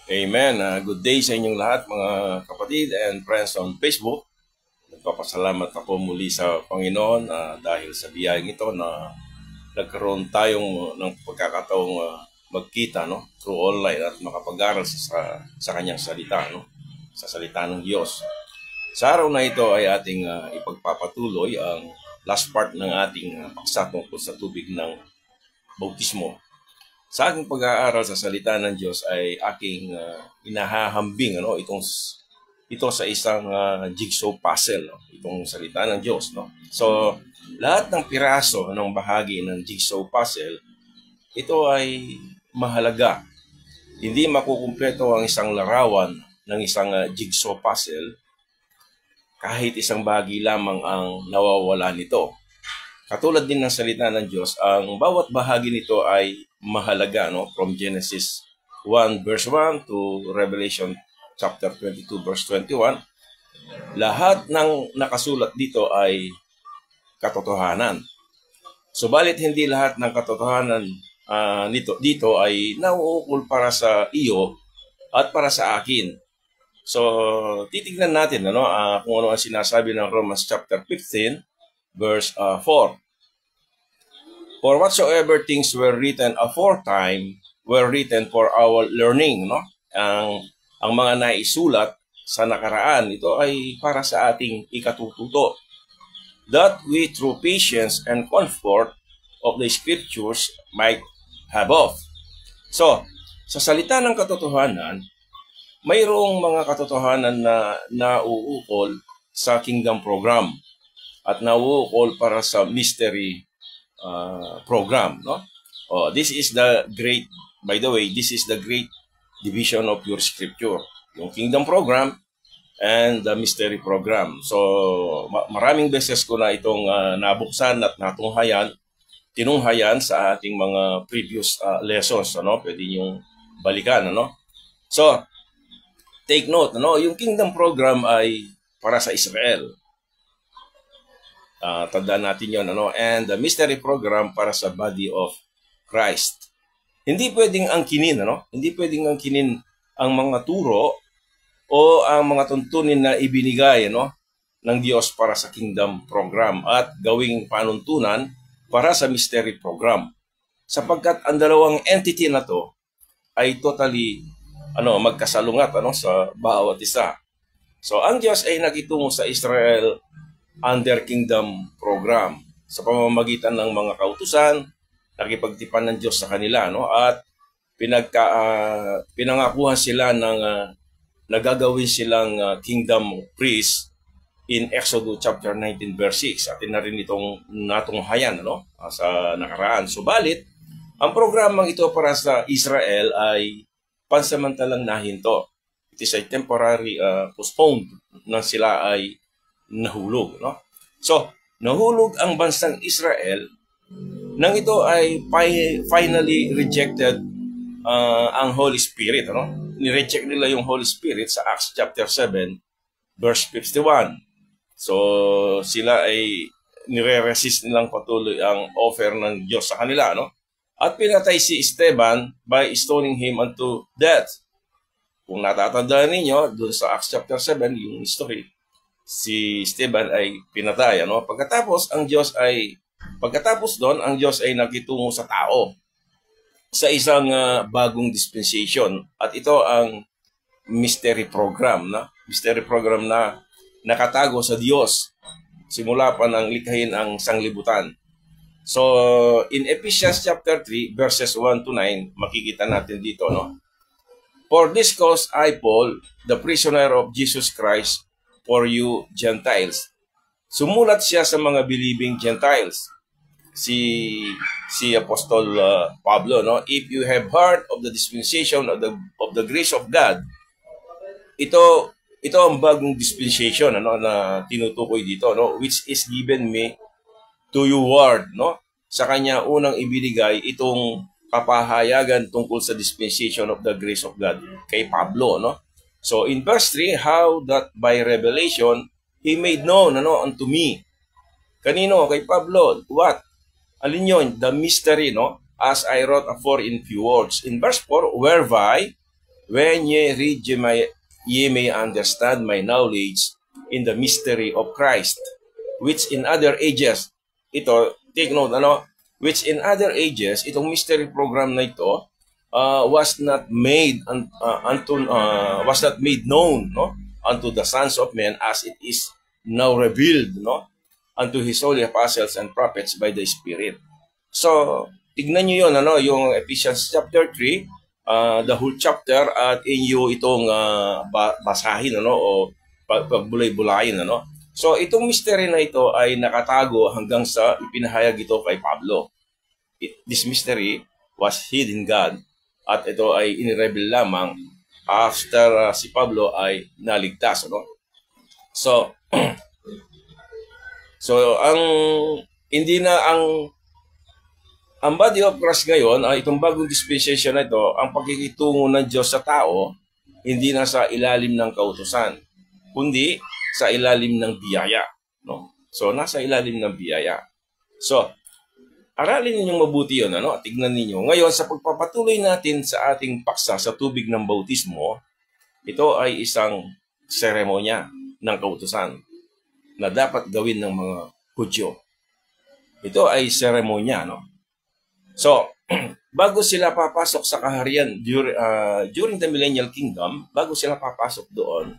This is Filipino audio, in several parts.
Amen. Good day sa inyong lahat mga kapatid and friends on Facebook. Nagpapasalamat ako muli sa Panginoon dahil sa biyayang ito na nagkaroon tayong ng pagkakataong magkita through online at makapag-aral sa kanyang salita, sa salita ng Diyos. Sa araw na ito ay ating ipagpapatuloy ang last part ng ating paksa tungkol sa tubig ng bautismo. Sa aking pag-aaral sa salita ng Diyos ay aking inahahambing ito sa isang jigsaw puzzle, itong salita ng Diyos. So, lahat ng piraso ng bahagi ng jigsaw puzzle, ito ay mahalaga. Hindi makukumpleto ang isang larawan ng isang jigsaw puzzle kahit isang bahagi lamang ang nawawala nito. Katulad din ng salita ng Diyos, ang bawat bahagi nito ay mahalaga, from Genesis 1 verse 1 to Revelation chapter 22 verse 21. Lahat ng nakasulat dito ay katotohanan. Subalit hindi lahat ng katotohanan dito ay nauukol para sa iyo at para sa akin. So, titignan natin kung ano ang sinasabi ng Romans chapter 15 verse 4. For whatsoever things were written aforetime were written for our learning. Ang mga naisulat sa nakaraan, ito ay para sa ating ikatututo. That we through patience and comfort of the scriptures might have of. So, sa salita ng katotohanan, mayroong mga katotohanan na nauukol sa kingdom program at nauukol para sa mystery program. This is the great, by the way, this is the great division of your scripture. Yung kingdom program and the mystery program. So, maraming beses ko na itong nabuksan at tinunghayan sa ating mga previous lessons. Pwede niyong balikan. So, take note, yung kingdom program ay para sa Israel. Tandaan natin yun, and the mystery program para sa body of Christ. Hindi pwedeng angkinin, Hindi pwedeng angkinin ang mga turo o ang mga tuntunin na ibinigay, ng Diyos para sa kingdom program at gawing panuntunan para sa mystery program. Sapagkat ang dalawang entity na to ay totally magkasalungat sa bawat isa. So ang Diyos ay nakitungo sa Israel under kingdom program sa pamamagitan ng mga kautusan, nakipagtipan ng Diyos sa kanila, at pinangakuhan sila ng nagagawin silang kingdom priest in Exodus chapter 19 verse 6. Atin na rin itong natunghayan sa nakaraan. Subalit, ang programang ito para sa Israel ay pansamantalang nahinto. It is a temporary postponed nang sila ay nahulog. So, nahulog ang bansang Israel nang ito ay finally rejected ang Holy Spirit. Nireject nila yung Holy Spirit sa Acts chapter 7 verse 51. So, sila ay nire-resist nilang patuloy ang offer ng Diyos sa kanila. At pinatay si Esteban by stoning him unto death. Kung natatandaan ninyo, doon sa Acts chapter 7, yung history, si Esteban ay pinatay. Pagkatapos doon, ang Diyos ay nakitungo sa tao sa isang bagong dispensation. At ito ang mystery program. Mystery program na nakatago sa Diyos simula pa nang likhain ang sanglibutan. So, in Ephesians chapter 3, verses 1 to 9, makikita natin dito, For this cause I, Paul, the prisoner of Jesus Christ, for you Gentiles. Sumulat siya sa mga believing Gentiles. Si Apostol Pablo, if you have heard of the dispensation of the grace of God, ito ang bagong dispensation na tinutukoy dito, which is given me to you word, sa kanya unang ibinigay itong kapahayagan tungkol sa dispensation of the grace of God kay Pablo, So in verse 3, how that by revelation he made known unto me. Kanino? Kay Pablo. What? Alin yun? The mystery, as I wrote afore in few words. In verse 4, whereby when ye read, ye may understand my knowledge in the mystery of Christ, which in other ages, ito, take note, which in other ages, itong mystery program na ito, was not made was not made known, unto the sons of men, as it is now revealed, unto his holy apostles and prophets by the Spirit. So, tignan nyo yun, yung Ephesians chapter 3, the whole chapter, at inyo itong basahin, o pagbulay-bulayin, So, itong mystery na ito ay nakatago hanggang sa ipinahayag ito kay Pablo. This mystery was hidden in God, at ito ay inireveal lamang after si Pablo ay naligtas, So, ang hindi na ang body of Christ ngayon, itong bagong dispensation na ito, ang pagkikitungo ng Diyos sa tao, hindi na sa ilalim ng kautusan, kundi sa ilalim ng biyaya, So, nasa ilalim ng biyaya. So, aralin ninyong mabuti yun, Tignan ninyo. Ngayon, sa pagpapatuloy natin sa ating paksa sa tubig ng bautismo, ito ay isang seremonya ng kautusan na dapat gawin ng mga Hudyo. Ito ay seremonya, So, bago sila papasok sa kaharian during the Millennial Kingdom, bago sila papasok doon,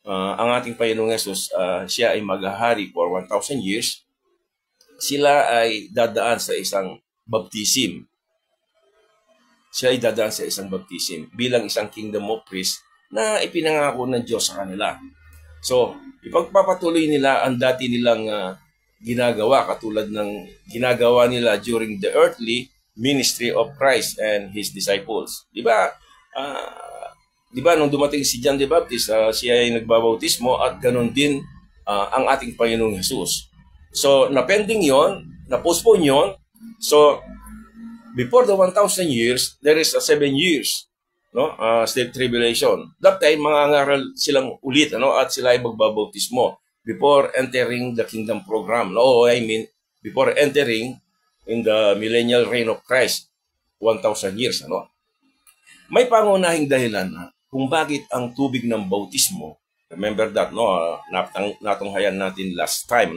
ang ating Panginoong Yesus, siya ay maghahari for 1,000 years, sila ay dadaan sa isang baptism. Siya ay dadaan sa isang baptism bilang isang kingdom of priests na ipinangako ng Diyos sa kanila. So, ipagpapatuloy nila ang dati nilang ginagawa, katulad ng ginagawa nila during the earthly ministry of Christ and His disciples. Diba? Diba, nung dumating si John the Baptist, siya ay nagbabautismo, at ganon din ang ating Panginoong Jesus. So, napending yon, na-postpone yon. So, before the 1,000 years, there is a 7 years, state tribulation. That time, mangangaral silang ulit, at sila ay magbabautismo before entering the kingdom program. Before entering in the millennial reign of Christ, 1,000 years, May pangunahing dahilan kung bakit ang tubig ng bautismo, remember that, natunghayan natin last time,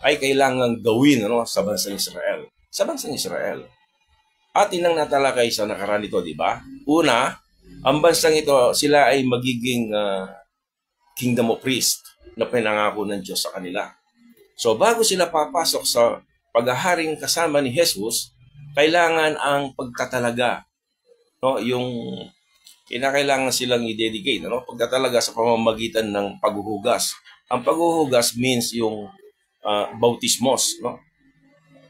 ay kailangan gawin sa bansang Israel. Sa bansang Israel. At inang natalakay sa nakaraan ito, di ba? Una, ang bansang ito, sila ay magiging kingdom of priests na pinangako ng Diyos sa kanila. So, bago sila papasok sa paghaharing kasama ni Jesus, kailangan ang pagtatalaga. Yung kinakailangan silang i-dedicate. Pagtatalaga sa pamamagitan ng paghuhugas. Ang paghuhugas means yung bautismos,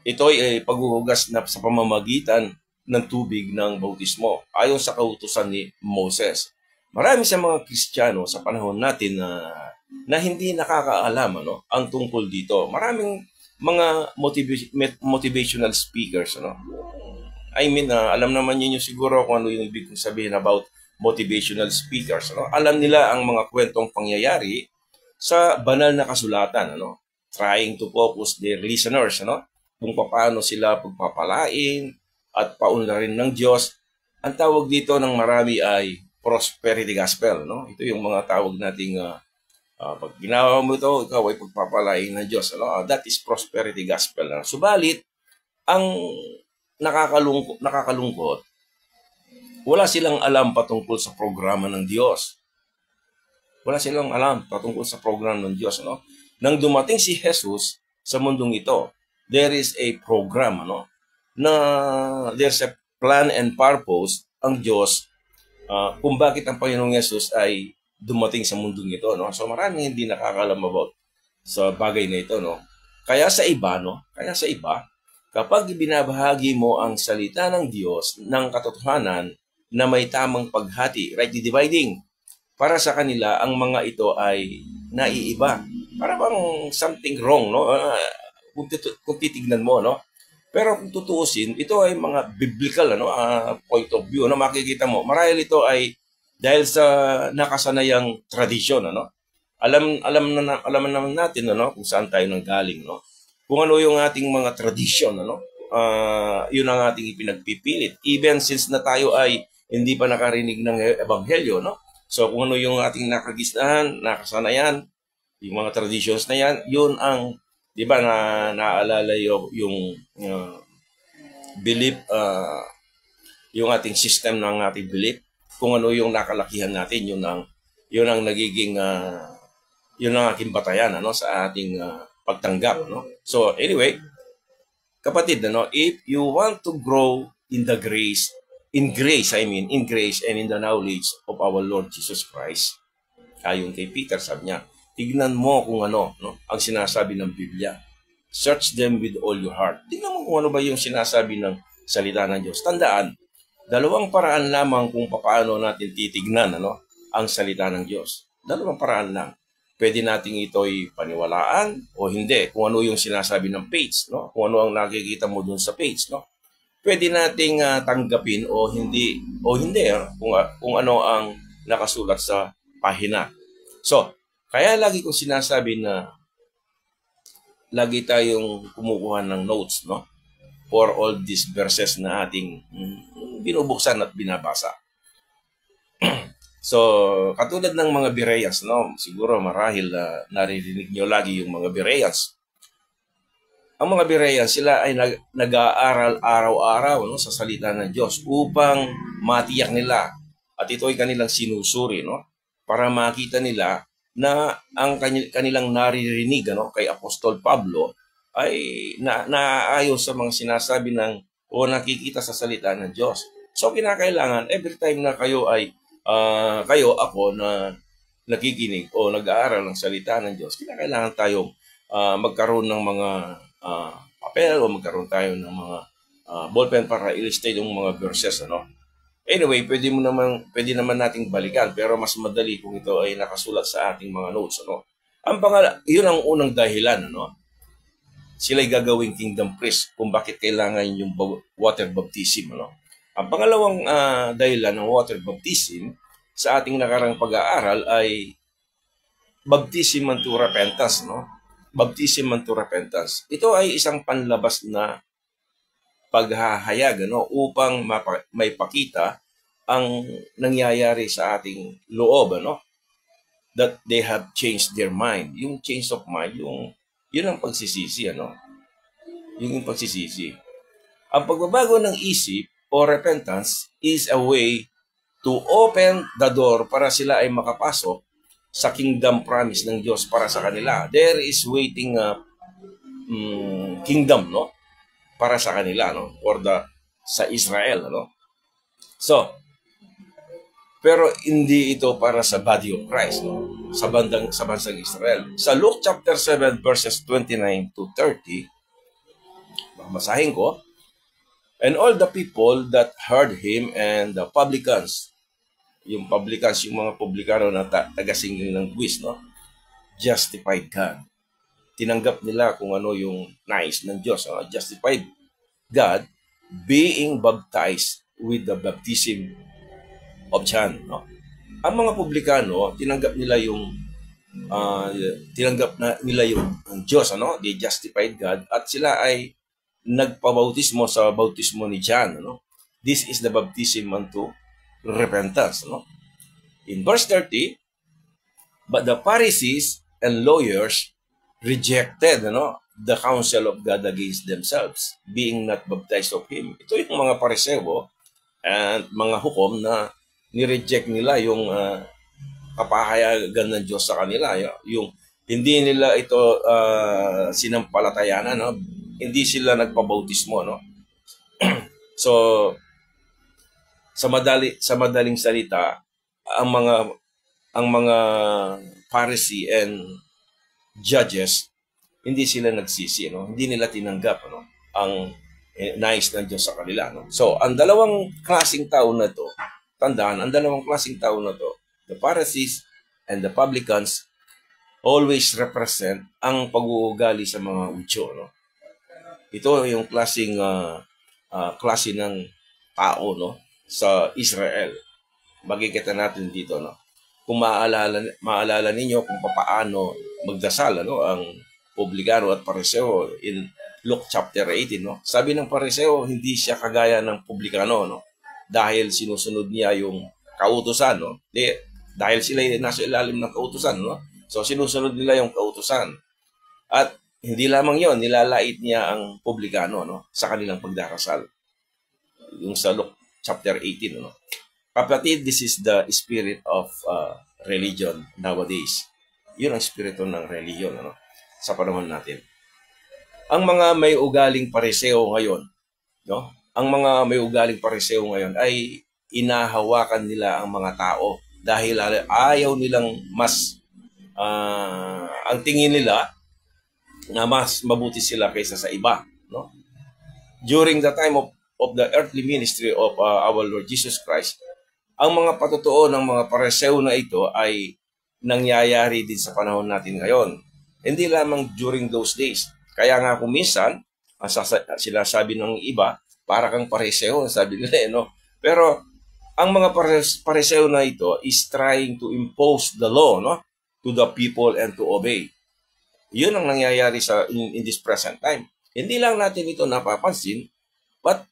Ito ay paghuhugas na sa pamamagitan ng tubig ng bautismo ayon sa kautusan ni Moses. Marami sa mga Kristiyano sa panahon natin na hindi nakakaalam ang tungkol dito. Maraming mga motivational speakers, alam naman niyo siguro kung ano yung ibig kong sabihin about motivational speakers, Alam nila ang mga kwentong pangyayari sa banal na kasulatan, trying to focus their listeners, kung paano sila pagpapalain at paunlarin ng Diyos. Ang tawag dito ng marami ay prosperity gospel, Ito yung mga tawag nating pag ginawa mo ito, ikaw ay pagpapalain ng Diyos, That is prosperity gospel. Subalit, ang nakakalungkot, wala silang alam patungkol sa programa ng Diyos. Wala silang alam patungkol sa programa ng Diyos, Nang dumating si Jesus sa mundong ito, there is a program, na there's a plan and purpose ang Diyos kung bakit ang Panginoong Yesus ay dumating sa mundong ito, So maraming hindi nakakalam about sa bagay na ito, Kaya sa iba, kapag ibinabahagi mo ang salita ng Diyos ng katotohanan na may tamang paghati, rightly dividing, para sa kanila ang mga ito ay naiiba. Para bang something wrong, kung titignan mo, Pero kung tutuusin, ito ay mga biblical point of view, makikita mo. Marahil ito ay dahil sa nakasanayang tradisyon, Alam naman natin, kung saan tayo nanggaling, Kung ano yung ating mga tradisyon, yun ang ating ipinagpipilit. Even since na tayo ay hindi pa nakarinig ng ebanghelyo, no? So kung ano yung ating nakagisnahan, nakasanayan, yung mga traditions na yan, yun ang, di ba, naalala yung belief, yung ating system ng ating belief, kung ano yung nakalakihan natin, yun ang nagiging, yun ang aking batayan, ano, sa ating pagtanggap, no? So anyway, kapatid, ano, if you want to grow in the grace, in grace and in the knowledge of our Lord Jesus Christ, ayon kay Peter, sabi niya, tignan mo kung ano, no, ang sinasabi ng Biblia. Search them with all your heart. Tignan mo kung ano ba yung sinasabi ng salita ng Diyos. Tandaan, dalawang paraan lamang kung paano natin titignan, ano, ang salita ng Diyos. Dalawang paraan lang. Pwede nating ito'y paniwalaan o hindi. Kung ano yung sinasabi ng page, no? Kung ano ang nakikita mo dun sa page, no? Pwede nating tanggapin o hindi, kung ano ang nakasulat sa pahina. So, kaya lagi kong sinasabi na lagi tayong kumukuha ng notes, no? For all these verses na ating binubuksan at binabasa. So, katulad ng mga Bereans, no? Siguro marahil naririnig nyo lagi yung mga Bereans. Ang mga Bereans, sila ay nag-aaral araw-araw, no, sa salita ng Diyos upang matiyak nila at ito ay kanilang sinusuri, no, para makita nila na ang kanilang naririnig, ano, kay Apostol Pablo ay naaayon sa mga sinasabi o nakikita sa salita ng Diyos. So kinakailangan every time na kayo ay ako na nakikinig o nag-aaral ng salita ng Diyos, kinakailangan tayong magkaroon ng mga papel o magkaroon tayo ng mga ballpen para illustrate yung mga verses, ano. Anyway, pwede naman nating balikan, pero mas madali kung ito ay nakasulat sa ating mga notes, ano. Yun ang unang dahilan, ano. Sila'y gagawing kingdom priest kung bakit kailangan yung water baptism, ano. Ang pangalawang dahilan ng water baptism sa ating nakarang pag-aaral ay baptism unto repentance, no? Baptism unto repentance. Ito ay isang panlabas na paghahayag, ano, upang may pakita ang nangyayari sa ating loob, ano, that they have changed their mind. Yung change of mind, yun ang pagsisisi, ano. Yun yung pagsisisi. Ang pagbabago ng isip o repentance is a way to open the door para sila ay makapasok sa kingdom promise ng Diyos para sa kanila. There is waiting kingdom, no, para sa kanila, no, sa Israel, no. So, pero hindi ito para sa body of Christ, no, sa bansang Israel. Sa Luke chapter 7 verses 29 to 30, basahin ko, and all the people that heard him and the publicans, yung mga publikano na tagasingil ng buwis, no, justified God. Tinanggap nila kung ano yung nais ng Diyos. Justified God being baptized with the baptism of John. No? Ang mga publikano, tinanggap nila yung Diyos. Ano? They justified God at sila ay nagpabautismo sa bautismo ni John. Ano? This is the baptism unto repentance. No? In verse 30, but the Pharisees and lawyers rejected, the counsel of God against themselves, being not baptized of Him. Ito yung mga Pariseo and mga hukom na nireject nila yung kapahayagan ng Diyos sa kanila. Yung hindi nila ito sinampalatayanan, no? Hindi sila nagpabautismo, no? So, sa madaling salita, ang mga Pharisee and judges, hindi sila nagsisi, no? Hindi nila tinanggap, no, ang nais ng Diyos sa kanila, no? So, ang dalawang klaseng tao na to, tandaan, ang dalawang klaseng tao na to, the Pharisees and the publicans, always represent ang pag-uugali sa mga Hudyo, no? Ito yung klase ng tao, no, sa Israel. Makikita natin dito, no. Kung maalala ninyo kung paano magdasal, ano, ang publikano at Pariseo in Luke chapter 18, no. Sabi ng Pariseo, hindi siya kagaya ng publikano, no. dahil sinusunod niya yung kautusan, no? Dahil sila ay nasa ilalim ng kautusan, no? So sinusunod nila yung kautusan. At hindi lamang yon, nilalait niya ang publikano, no, sa kanilang pagdarasal. Yung sa Luke chapter 18, no? Kapatid, this is the spirit of religion nowadays. Yun ang spirito ng religion, ano, sa panahon natin. Ang mga may ugaling pariseo ngayon, no? Ang mga may ugaling pariseo ngayon ay inahawakan nila ang mga tao dahil ayaw nilang mas ang tingin nila na mas mabuti sila kaysa sa iba, no? During the time of the earthly ministry of our Lord Jesus Christ, ang mga patutuo ng mga pariseo na ito ay nangyayari din sa panahon natin ngayon. Hindi lamang during those days. Kaya nga kung minsan, sila sabi ng iba, para kang pariseo, sabi nila, no? Pero ang mga pariseo na ito is trying to impose the law, no, to the people and to obey. Yun ang nangyayari in this present time. Hindi lang natin ito napapansin, but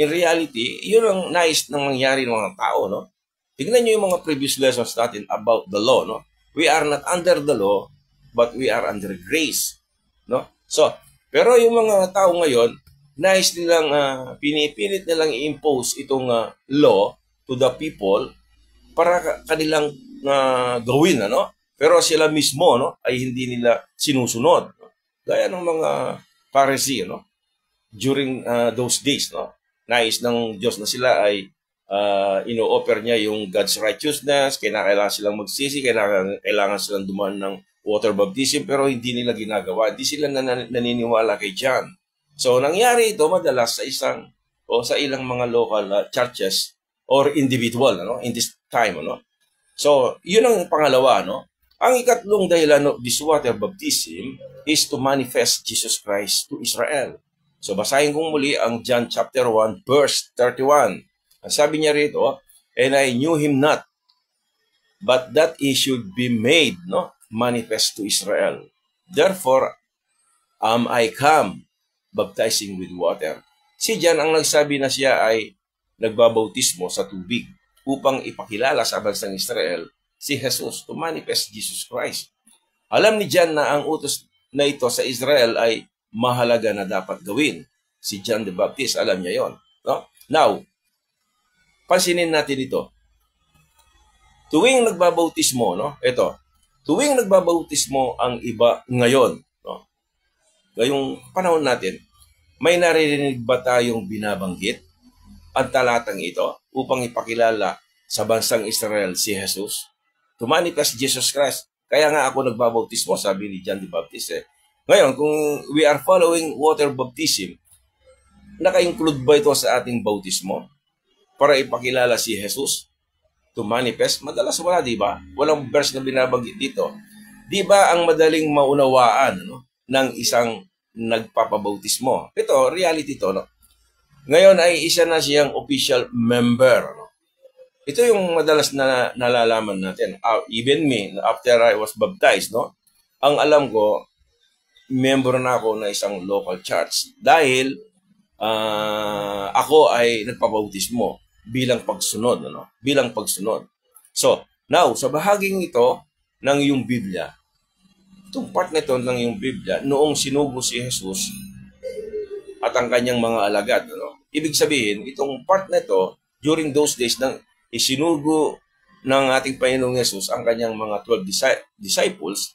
in reality, yun ang nais na nangyari ng mga tao, no? Tignan nyo yung mga previous lessons natin about the law, no? We are not under the law, but we are under grace, no? So, pero yung mga tao ngayon, nais nilang, pinipilit nilang i-impose itong law to the people para kanilang gawin, ano? Pero sila mismo, no, ay hindi nila sinusunod. No? Gaya ng mga Pharisee, no? During those days, no? Nais ng Diyos na sila ay ino-offer niya yung God's righteousness, kailangan silang magsisi, kailangan silang dumaan ng water baptism, pero hindi nila ginagawa. Hindi sila naniniwala kay John. So, nangyari ito madalas sa ilang mga local churches or individual, ano, in this time, ano. So, yun ang pangalawa, no. Ang ikatlong dahilan of this water baptism is to manifest Jesus Christ to Israel. So, basahin kong muli ang John chapter 1, verse 31. Ang sabi niya rito, and I knew him not, but that he should be made, no, manifest to Israel. Therefore, am I come, baptizing with water. Si John ang nagsabi na siya ay nagbabautismo sa tubig upang ipakilala sa bansang Israel si Jesus, to manifest Jesus Christ. Alam ni John na ang utos na ito sa Israel ay mahalaga na dapat gawin. Si John the Baptist, alam niya yon, no? Now, pansinin natin ito. Tuwing nagbabautismo, no? Tuwing nagbabautismo ang iba ngayon, no? Ngayong panahon natin, may naririnig ba tayong binabanggit ang talatang ito upang ipakilala sa bansang Israel si Jesus? To manifest Jesus Christ. Kaya nga ako nagbabautismo, sabi ni John the Baptist. Ngayon, kung we are following water baptism, naka-include ba ito sa ating bautismo para ipakilala si Jesus? To manifest? Madalas wala, di ba? Walang verse na binabanggit dito. Di ba ang madaling maunawaan, no, ng isang nagpapabautismo? Ito, reality to, no? Ngayon ay isa na siyang official member, no? Ito yung madalas na nalalaman natin. Even me, after I was baptized, no? Ang alam ko, member na ako na isang local church dahil ako ay nagpabautismo bilang pagsunod, ano? Bilang pagsunod. So, now, sa bahaging ito ng iyong Biblia, itong part na ito ng iyong Biblia, noong sinugo si Jesus at ang kanyang mga alagad, ano? Ibig sabihin, itong part na ito, during those days, isinugo ng ating Panginoong Yesus ang kanyang mga 12 disciples,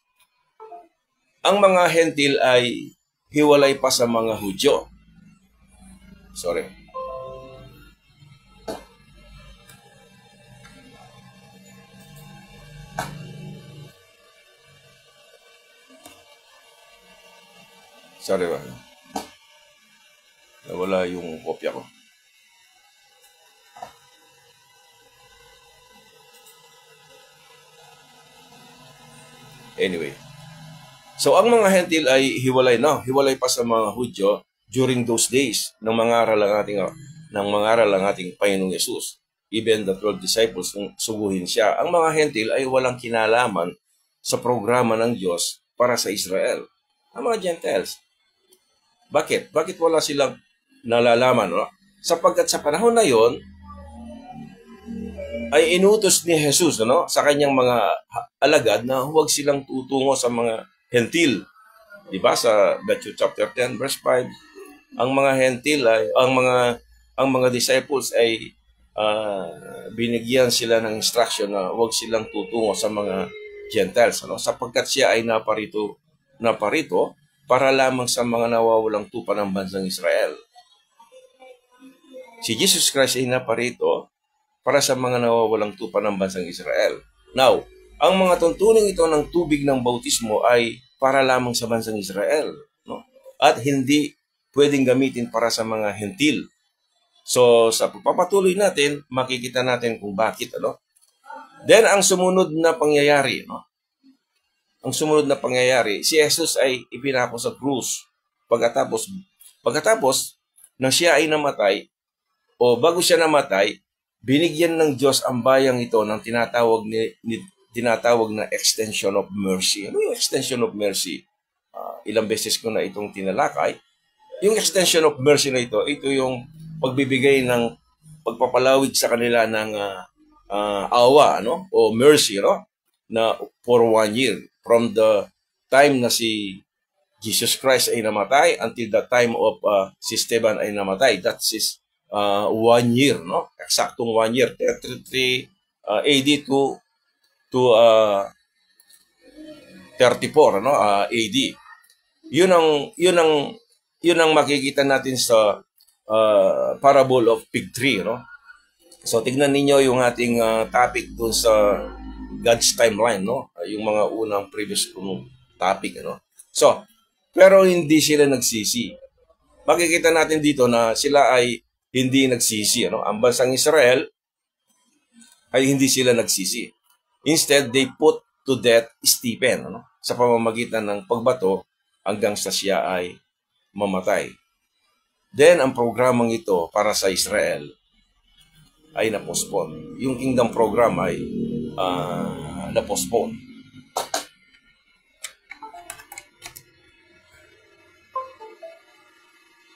ang mga hentil ay hiwalay pa sa mga Hudyo. Sorry. Sorry ba? Nawala yung kopya ko. Anyway. So, ang mga hentil ay hiwalay pa sa mga Hudyo during those days ng mangaral ang ating Panginoong Yesus. Even the 12 disciples, suguhin siya. Ang mga hentil ay walang kinalaman sa programa ng Diyos para sa Israel. Ang mga Gentiles. Bakit? Bakit wala silang nalalaman? No? Sapagkat sa panahon na yon, ay inutos ni Jesus sa kanyang mga alagad na huwag silang tutungo sa mga hentil. Di ba sa Matthew chapter 10 verse 5, ang mga hentil ay ang mga disciples ay binigyan sila ng instruction na huwag silang tutungo sa mga Gentiles, sapagkat siya ay naparito para lamang sa mga nawawalang tupa ng bansang Israel. Si Jesus Christ ay naparito para sa mga nawawalang tupa ng bansang Israel. Now, ang mga tuntuning ito ng tubig ng bautismo ay para lamang sa bansang Israel, at hindi pwedeng gamitin para sa mga hentil. So, sa pagpapatuloy natin, makikita natin kung bakit. Then, ang sumunod na pangyayari, si Jesus ay ipinako sa krus. Pagkatapos nang siya ay namatay, o bago siya namatay, binigyan ng Diyos ang bayang ito ng tinatawag na extension of mercy. Ano yung extension of mercy? Ilang beses ko na itong tinalakay. Yung extension of mercy na ito yung pagbibigay ng pagpapalawig sa kanila ng awa, o mercy, na for 1 year. From the time na si Jesus Christ ay namatay until the time of si Esteban ay namatay. That is 1 year, Eksaktong 1 year. 33 AD to 34, AD. Yun ang makikita natin sa parable of fig tree, So tignan ninyo yung ating topic dun sa God's timeline, yung mga unang previous topic, So, pero hindi sila nagsisi. Makikita natin dito na sila ay hindi nagsisi, Ang bansang Israel ay hindi sila nagsisi. Instead, they put to death Stephen, sa pamamagitan ng pagbato hanggang sa siya ay mamatay. Then, ang programang ito para sa Israel ay na-postpone. Yung kingdom program ay na-postpone.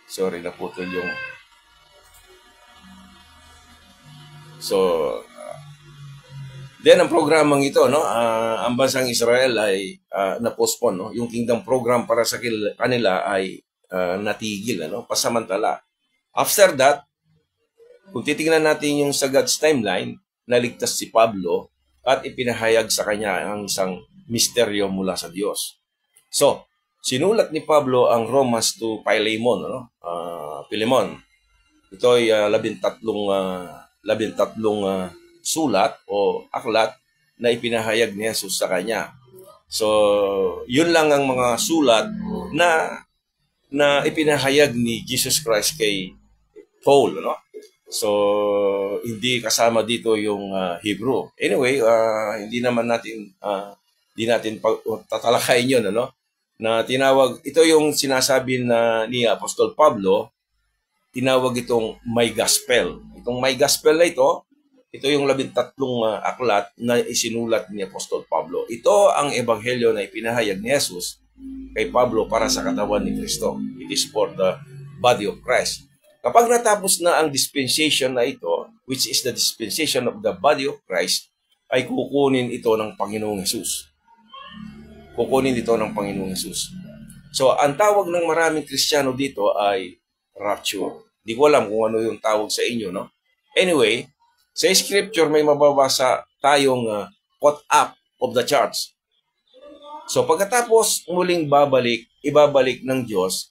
Sorry, naputol yung... So, then ang programang ito, ang bansang Israel ay na-postpone. Yung kingdom program para sa kanila ay natigil, pasamantala. After that, kung titingnan natin yung sa God's timeline, naligtas si Pablo at ipinahayag sa kanya ang isang misteryo mula sa Diyos. So, sinulat ni Pablo ang Romans to Philemon, Philemon. Ito ay 13 sulat o aklat na ipinahayag ni Jesus sa kanya. So, yun lang ang mga sulat na ipinahayag ni Jesus Christ kay Paul, So, hindi kasama dito yung Hebrew. Anyway, hindi natin tatalakayin yun, na tinawag, ito yung sinasabi ni Apostol Pablo, tinawag itong my gospel. Itong my gospel na ito yung 13 aklat na isinulat ni Apostol Pablo. Ito ang ebanghelyo na ipinahayag ni Jesus kay Pablo para sa katawan ni Kristo. It is for the body of Christ. Kapag natapos na ang dispensation na ito, which is the dispensation of the body of Christ, ay kukunin ito ng Panginoong Hesus. Kukunin ito ng Panginoong Hesus. So, ang tawag ng maraming Kristiyano dito ay rapture. Di ko alam kung ano yung tawag sa inyo, Anyway, sa scripture may mababasa tayong caught up of the church. So, pagkatapos muling ibabalik ng Diyos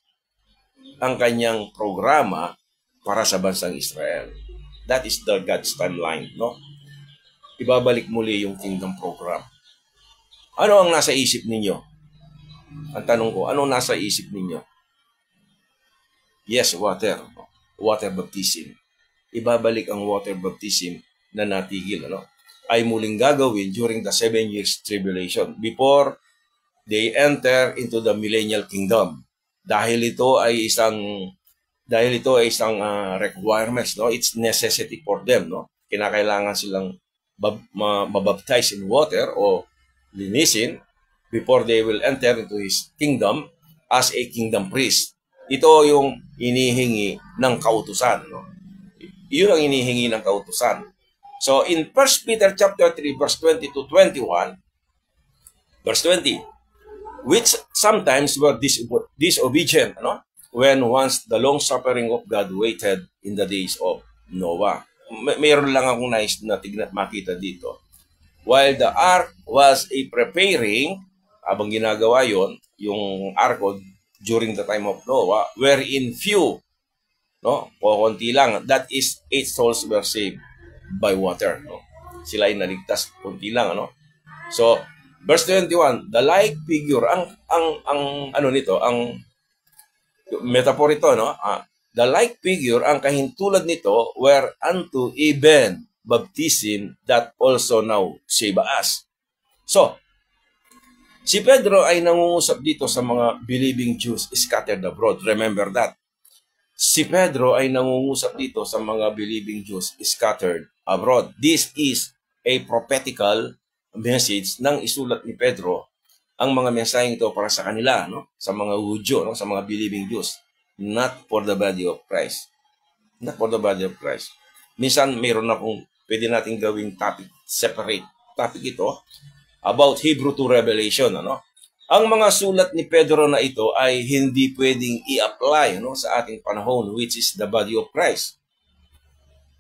ang kanyang programa para sa bansang Israel. That is the God's timeline, Ibabalik muli yung kingdom program. Ano ang nasa isip ninyo? Ang tanong ko, ano nasa isip ninyo? Yes, water. Water baptism. Ibabalik ang water baptism na natigil, ay muling gagawin during the 7 years tribulation before they enter into the millennial kingdom. Dahil ito ay isang requirements, It's necessity for them, Kinakailangan silang mabaptize in water o linisin before they will enter into His kingdom as a kingdom priest. Ito yung inihingi ng kautusan, Iyon ang inihingi ng kautusan. So in 1 Peter chapter 3 verse 20 to 21, verse 20, which sometimes were disobedient, ano? When once the long suffering of God waited in the days of Noah. Mayroon lang akong nais na makita dito. While the ark was a preparing, abang ginagawa yon, yung arko during the time of Noah, wherein few, no, konti lang, that is 8 souls were saved by water, no. Sila ay naligtas konti lang, ano. So verse 21, the like figure, ang ano nito, ang metaphor ito, no. The like figure, ang kahintulad nito, were unto even baptism that also now save us. So si Pedro ay nangungusap dito sa mga believing Jews scattered abroad. Remember that. Si Pedro ay nangungusap dito sa mga believing Jews scattered abroad. This is a prophetical message nang isulat ni Pedro ang mga mensaheng ito para sa kanila, no? Sa mga Hudyo, no? Sa mga believing Jews. Not for the body of Christ. Not for the body of Christ. Minsan mayroon na kung pwede natin gawing topic, separate topic ito, about Hebrew to Revelation, ano? Ang mga sulat ni Pedro na ito ay hindi pwedeng i-apply, no, sa ating panahon, which is the body of Christ.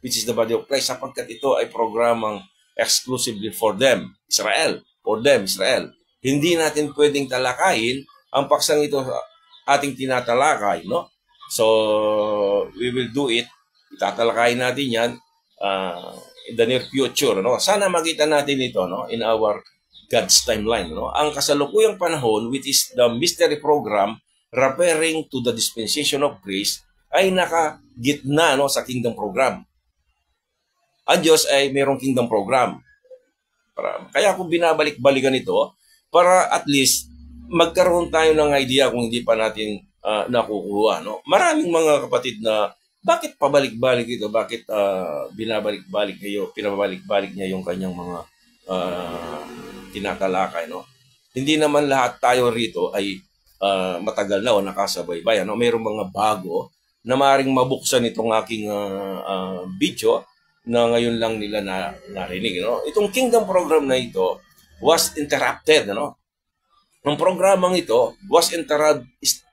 Which is the body of Christ, sapagkat ito ay programang exclusively for them, Israel. For them, Israel. Hindi natin pwedeng talakayin ang paksang ito ating tinatalakay, no? So, we will do it. Itatalakayin natin yan in the near future, no? Sana makita natin ito, no, in our God's timeline, no? Ang kasalukuyang panahon, which is the mystery program referring to the dispensation of grace, ay nakagitna, no, sa kingdom program. Ang Diyos ay mayroong kingdom program. Kaya kung binabalik-balikan ito, para at least magkaroon tayo ng idea kung hindi pa natin nakukuha, no? Maraming mga kapatid na bakit pabalik-balik ito? Bakit binabalik-balik niya, pinabalik-balik niya yung kanyang mga tinatalakay, no? Hindi naman lahat tayo rito ay matagal na o nakasabay-bay, no? Mayroong mga bago na maaaring mabuksan itong aking video na ngayon lang nila narinig, no? Itong kingdom program na ito was interrupted, no? Ang programang ito was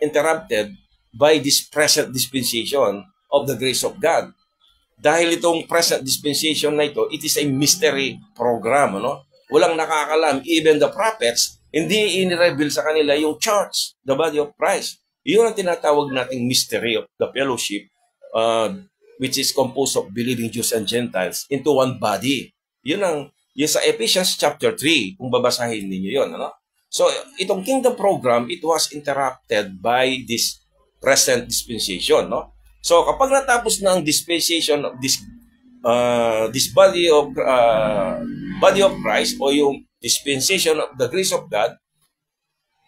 interrupted by this present dispensation of the grace of God. Dahil itong present dispensation na ito, it is a mystery program, no? Walang nakakalam, even the prophets, hindi in-reveal sa kanila yung church, the body of Christ. Iyon ang tinatawag nating mystery of the fellowship, which is composed of believing Jews and Gentiles into one body. Yun sa Ephesians chapter 3, kung babasahin ninyo yun, ano? So, itong kingdom program, it was interrupted by this present dispensation, no? So, kapag natapos na ang dispensation of this body of Christ o yung dispensation of the grace of God,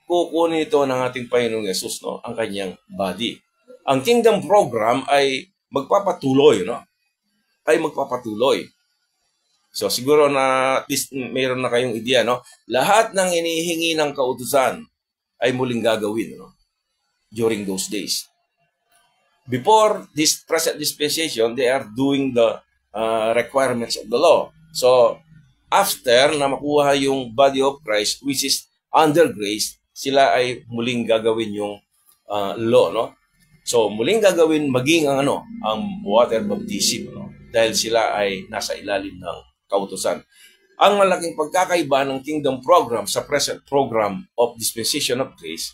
kukunin ito ng ating Panginoong Yesus, no, ang kanyang body. Ang kingdom program ay magpapatuloy, no? Ay magpapatuloy. So siguro na at least mayroon na kayong ideya, no? Lahat ng hinihingi ng kautusan ay muling gagawin, no? During those days. Before this present dispensation, they are doing the requirements of the law. So, after na makuha yung body of Christ, which is under grace, sila ay muling gagawin yung law, no? So, muling gagawin maging ang water baptism, no? Dahil sila ay nasa ilalim ng kautusan. Ang malaking pagkakaiba ng kingdom program sa present program of dispensation of grace,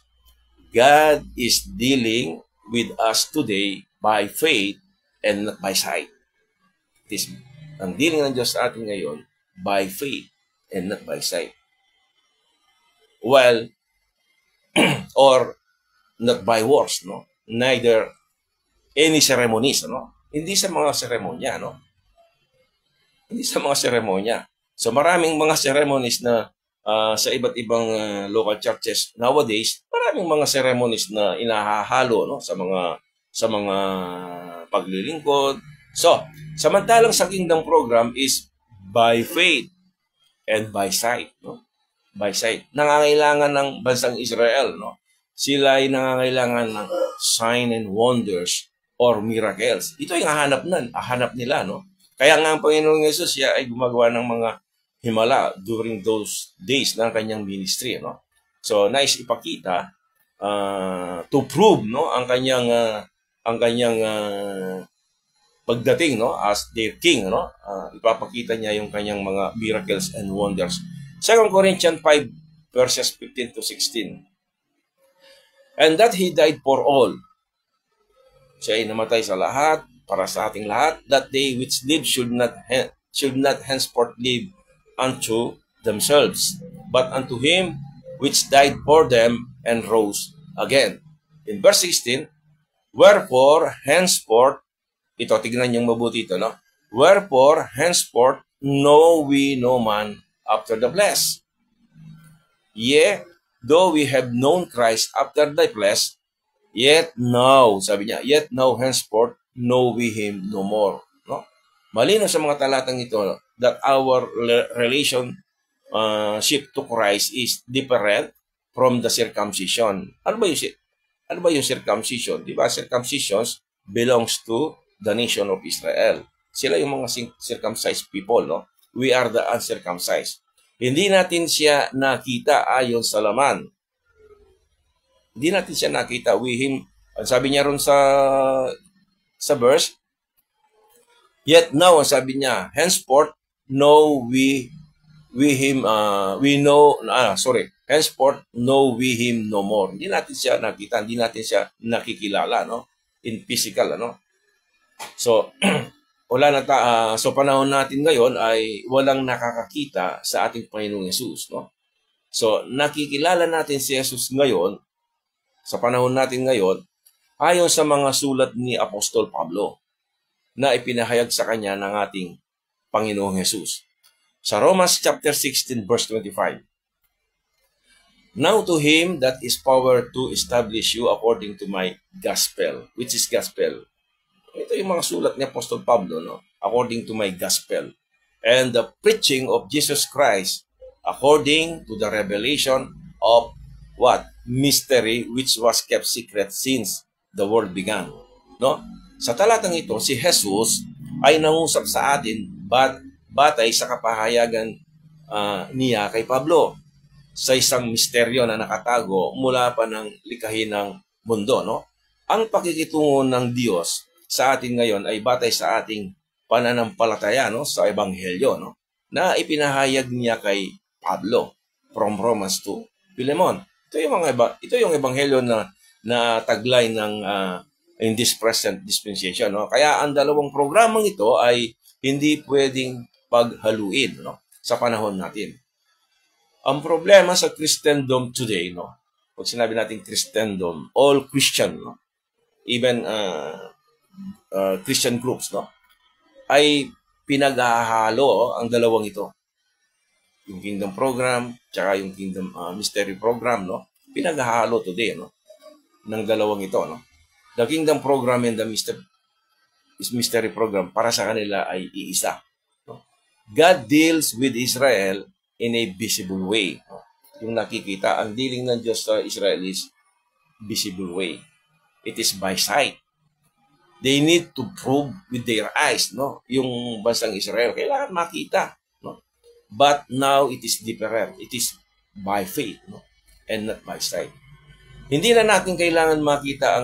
God is dealing with us today by faith and not by sight. Ang dealing ng Diyos sa atin ngayon by faith and not by sight. Well, or not by works, no? Neither any ceremonies, no? Hindi sa mga seremonya, no? Hindi sa mga seremonya. So maraming mga ceremonies na sa iba't ibang local churches nowadays, maraming mga ceremonies na inahahalo, no, sa mga paglilingkod. So, samantalang sa kingdom program is by faith and by sight, no? By sight. Nangangailangan ng bansang Israel, no? Sila ay nangangailangan ng sign and wonders or miracles. Ito yung hahanap nila, no? Kaya nga ang Panginoong Yesus siya ay gumagawa ng mga himala during those days ng kanyang ministry, no? So nais ipakita to prove, no, ang kanyang pagdating, no, as their king, no. Ipapakita niya yung kanyang mga miracles and wonders. 2 Corinthians 5 verses 15 to 16. And that he died for all. Siya ay namatay sa lahat, para sa ating lahat, that they which live should not henceforth live unto themselves, but unto him which died for them and rose again. In verse 16, wherefore henceforth, ito, tignan niyong mabuti ito, no? Wherefore henceforth know we no man after the flesh. Yea, though we have known Christ after the flesh, yet now, sabi niya, yet now henceforth know we him no more. No? Malino sa mga talatang ito, no, that our relationship to Christ is different from the circumcision. Ano ba yung circumcision? Di ba, circumcisions belongs to the nation of Israel. Sila yung mga circumcised people, no? We are the uncircumcised. Hindi natin siya nakita ayon sa laman. Hindi natin siya nakita. We him, sabi niya ron sa verse, yet now, sabi niya, henceforth know we him, henceforth know we him no more. Hindi natin siya nakita, hindi natin siya nakikilala, no? In physical, ano? So, so panahon natin ngayon ay walang nakakakita sa ating Panginoong Yesus, no? So, nakikilala natin si Jesus ngayon, sa panahon natin ngayon, ayon sa mga sulat ni Apostol Pablo na ipinahayag sa kanya ng ating Panginoong Yesus. Sa Romans chapter 16 verse 25. Now to him that is power to establish you according to my gospel. Which is gospel? Ito yung mga sulat ni Apostol Pablo, no? According to my gospel. And the preaching of Jesus Christ according to the revelation of what? Mystery which was kept secret since the world began. No? Sa talatang ito, si Jesus ay nangusap sa atin batay sa kapahayagan niya kay Pablo sa isang misteryo na nakatago mula pa ng likhain ng mundo, no? Ang pakikitungo ng Diyos sa atin ngayon ay batay sa ating pananampalataya, no, sa ebanghelyo, no, na ipinahayag niya kay Pablo from Romans to Philemon. Ito yung ebanghelyo na taglay ng in this present dispensation, no. Kaya ang dalawang programang ito ay hindi pwedeng paghaluin, no, sa panahon natin. Ang problema sa Christendom today, no, pag sinabi natin Christendom, all Christian, no, even Christian groups, no, ay pinaghahalo ang dalawang ito. Yung Kingdom Program, tsaka yung Kingdom Mystery Program, no, pinaghahalo today, no, ng dalawang ito, no. The Kingdom Program and the Mystery Program para sa kanila ay iisa, no. God deals with Israel in a visible way, no. Yung nakikita, ang dealing ng Diyos sa Israel is visible way. It is by sight. They need to prove with their eyes, no, yung bansang Israel. Kailangan makita, no. But now it is different. It is by faith, no, and not by sight. Hindi na natin kailangan makita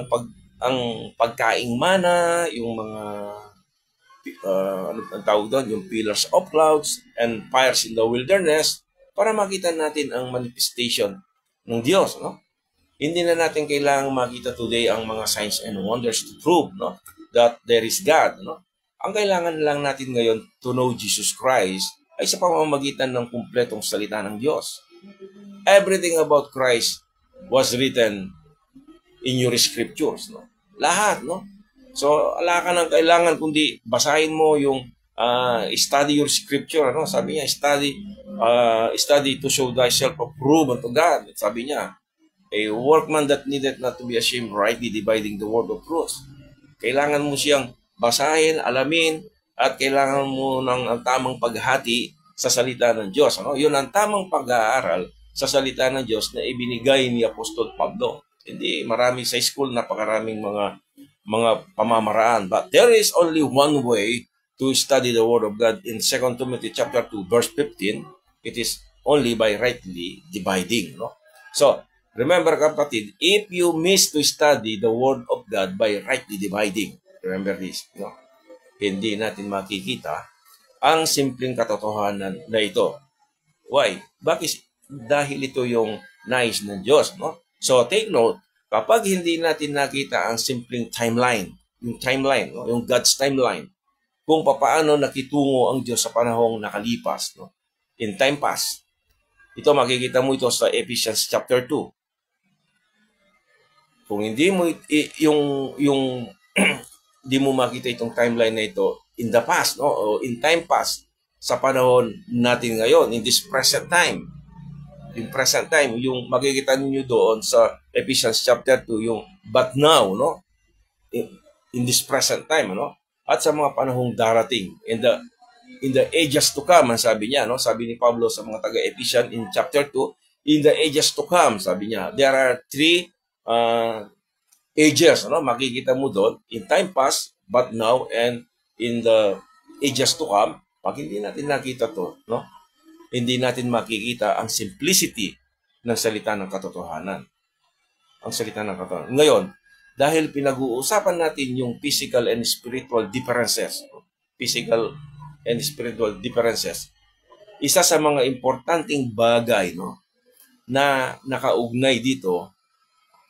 ang pagkaing mana, yung mga ano ang tawag doon, yung pillars of clouds and fires in the wilderness para makita natin ang manifestation ng Diyos, no? Hindi na natin kailangang makita today ang mga signs and wonders to prove, no, that there is God, no? Ang kailangan lang natin ngayon to know Jesus Christ ay sa pamamagitan ng kumpletong salita ng Diyos. Everything about Christ was written in your scriptures, no? Lahat, no? So, wala ka nang kailangan kundi basahin mo yung study your scripture, ano? Sabi niya, study to show thyself approved unto God. Sabi niya, a workman that needeth not to be ashamed, rightly dividing the word of truth. Kailangan mo siyang basahin, alamin, at kailangan mo ng ang tamang paghati sa salita ng Diyos. Ano? Yun ang tamang pag-aaral sa salita ng Diyos na ibinigay ni Apostol Pablo. Hindi marami sa school, napakaraming mga pamamaraan. But there is only one way to study the Word of God in 2 Timothy chapter 2, verse 15, it is only by rightly dividing. No? So, remember kapatid, if you miss to study the Word of God by rightly dividing, remember this, no? Hindi natin makikita ang simpleng katotohanan na ito. Why? Bakit? Dahil ito yung nais ng Diyos. No? So, take note, kapag hindi natin nakita ang simpleng timeline, no? Yung God's timeline, kung paano nakitungo ang Diyos sa panahong nakalipas, no? In time past. Ito, makikita mo ito sa Ephesians chapter 2. Kung hindi mo hindi mo makita itong timeline na ito in the past, no? O in time past, sa panahon natin ngayon, in this present time. In present time, yung makikita niyo doon sa Ephesians chapter 2, yung but now, no? In this present time, no? At sa mga panahong darating, in the ages to come, sabi niya, no? Sabi ni Pablo sa mga taga-Ephesian in chapter 2, in the ages to come, sabi niya, there are three ages, no? Makikita mo doon, in time past, but now, and in the ages to come. Pag hindi natin nakita to, no? Hindi natin makikita ang simplicity ng salita ng katotohanan. Ang salita ng katotohanan. Ngayon, dahil pinag-uusapan natin yung physical and spiritual differences, isa sa mga importanteng bagay, no, na nakaugnay dito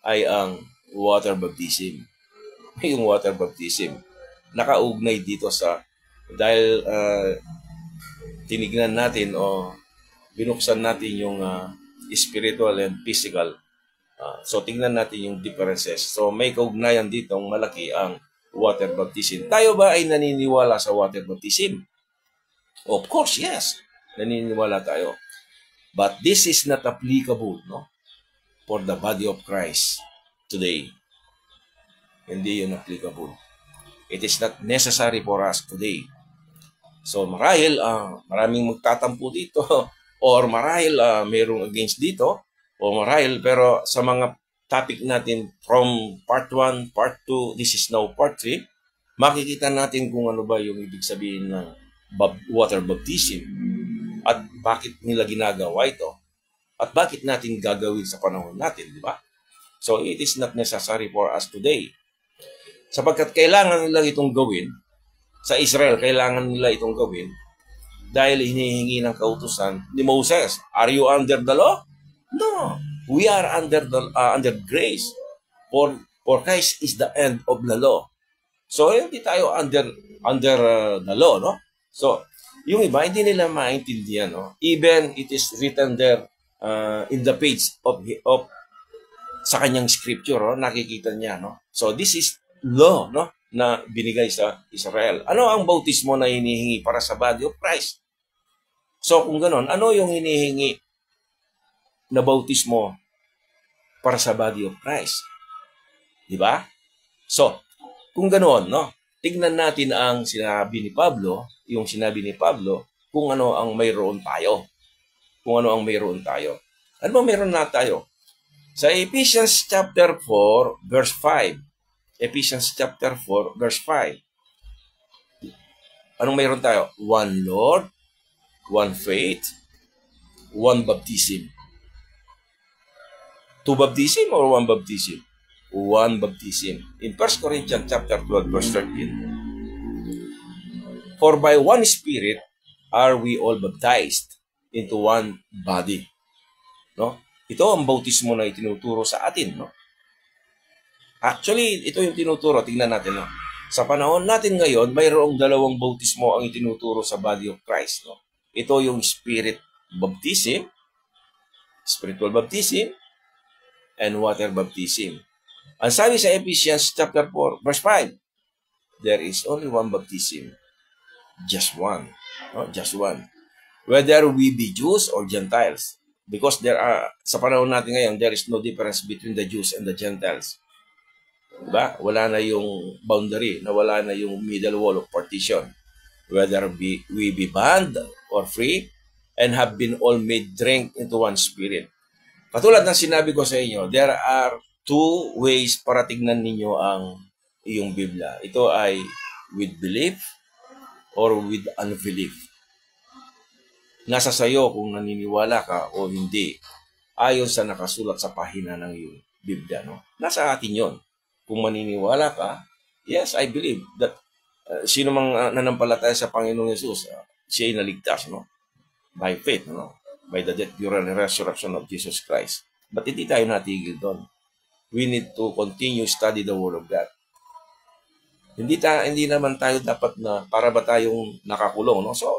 ay ang water baptism. Yung water baptism. Nakaugnay dito dahil tinignan natin o binuksan natin yung spiritual and physical. So, tingnan natin yung differences. So, may kaugnayan dito malaki ang water baptism. Tayo ba ay naniniwala sa water baptism? Of course, yes. Naniniwala tayo. But this is not applicable, no, for the body of Christ today. Hindi yun applicable. It is not necessary for us today. So marahil maraming magtatampo dito or marahil mayroong against dito o marahil pero sa mga topic natin from part 1, part 2, this is now part 3, makikita natin kung ano ba yung ibig sabihin ng water baptism at bakit nila ginagawa ito at bakit natin gagawin sa panahon natin, di ba? So it is not necessary for us today. Sapagkat kailangan nila itong gawin, sa Israel, kailangan nila itong gawin dahil hinihingi ng kautusan ni Moses. Are you under the law? No. We are under grace. For Christ is the end of the law. So, hindi tayo under the law, no? So, yung iba, hindi nila maintindihan, no? Even it is written there in the page of sa kanyang scripture, no? Nakikita niya, no? So, this is law, no, na binigay sa Israel. Ano ang bautismo na hinihingi para sa body of Christ? So kung ganoon, ano yung hinihingi na bautismo para sa body of Christ? Di ba? So, kung ganoon, no, tignan natin ang sinabi ni Pablo, kung ano ang mayroon tayo. Kung ano ang mayroon tayo. Ano ba mayroon na tayo? Sa Ephesians chapter 4, verse 5, Ephesians chapter 4, verse 5. Anong mayroon tayo? One Lord, one faith, one baptism. Two baptism or one baptism? One baptism. In 1 Corinthians chapter 12, verse 13. For by one Spirit are we all baptized into one body. No? Ito ang bautismo na itinuturo sa atin, no? Actually, ito yung tinuturo. Tingnan natin, no? Sa panahon natin ngayon, mayroong dalawang bautismo ang itinuturo sa body of Christ, no? Ito yung spirit baptism, spiritual baptism, and water baptism. Ang sabi sa Ephesians chapter 4, verse 5, there is only one baptism. Just one. No? Just one. Whether we be Jews or Gentiles. Because sa panahon natin ngayon, there is no difference between the Jews and the Gentiles. Diba? Wala na yung boundary, wala na yung middle wall of partition. Whether we be bond or free, and have been all made drink into one spirit. Katulad ng sinabi ko sa inyo, there are two ways para tignan ninyo ang iyong Biblia. Ito ay with belief or with unbelief. Nasa sayo kung naniniwala ka o hindi, ayon sa nakasulat sa pahina ng iyong Biblia. No? Nasa atin yon. Kung maniniwala ka, yes, I believe that sino mang nanampalataya sa Panginoong Yesus, siya ay naligtas, no? By faith, no? By the death, burial, and resurrection of Jesus Christ. But hindi tayo natigil doon. We need to continue study the Word of God. Hindi naman tayo dapat na para ba tayong nakakulong, no? So,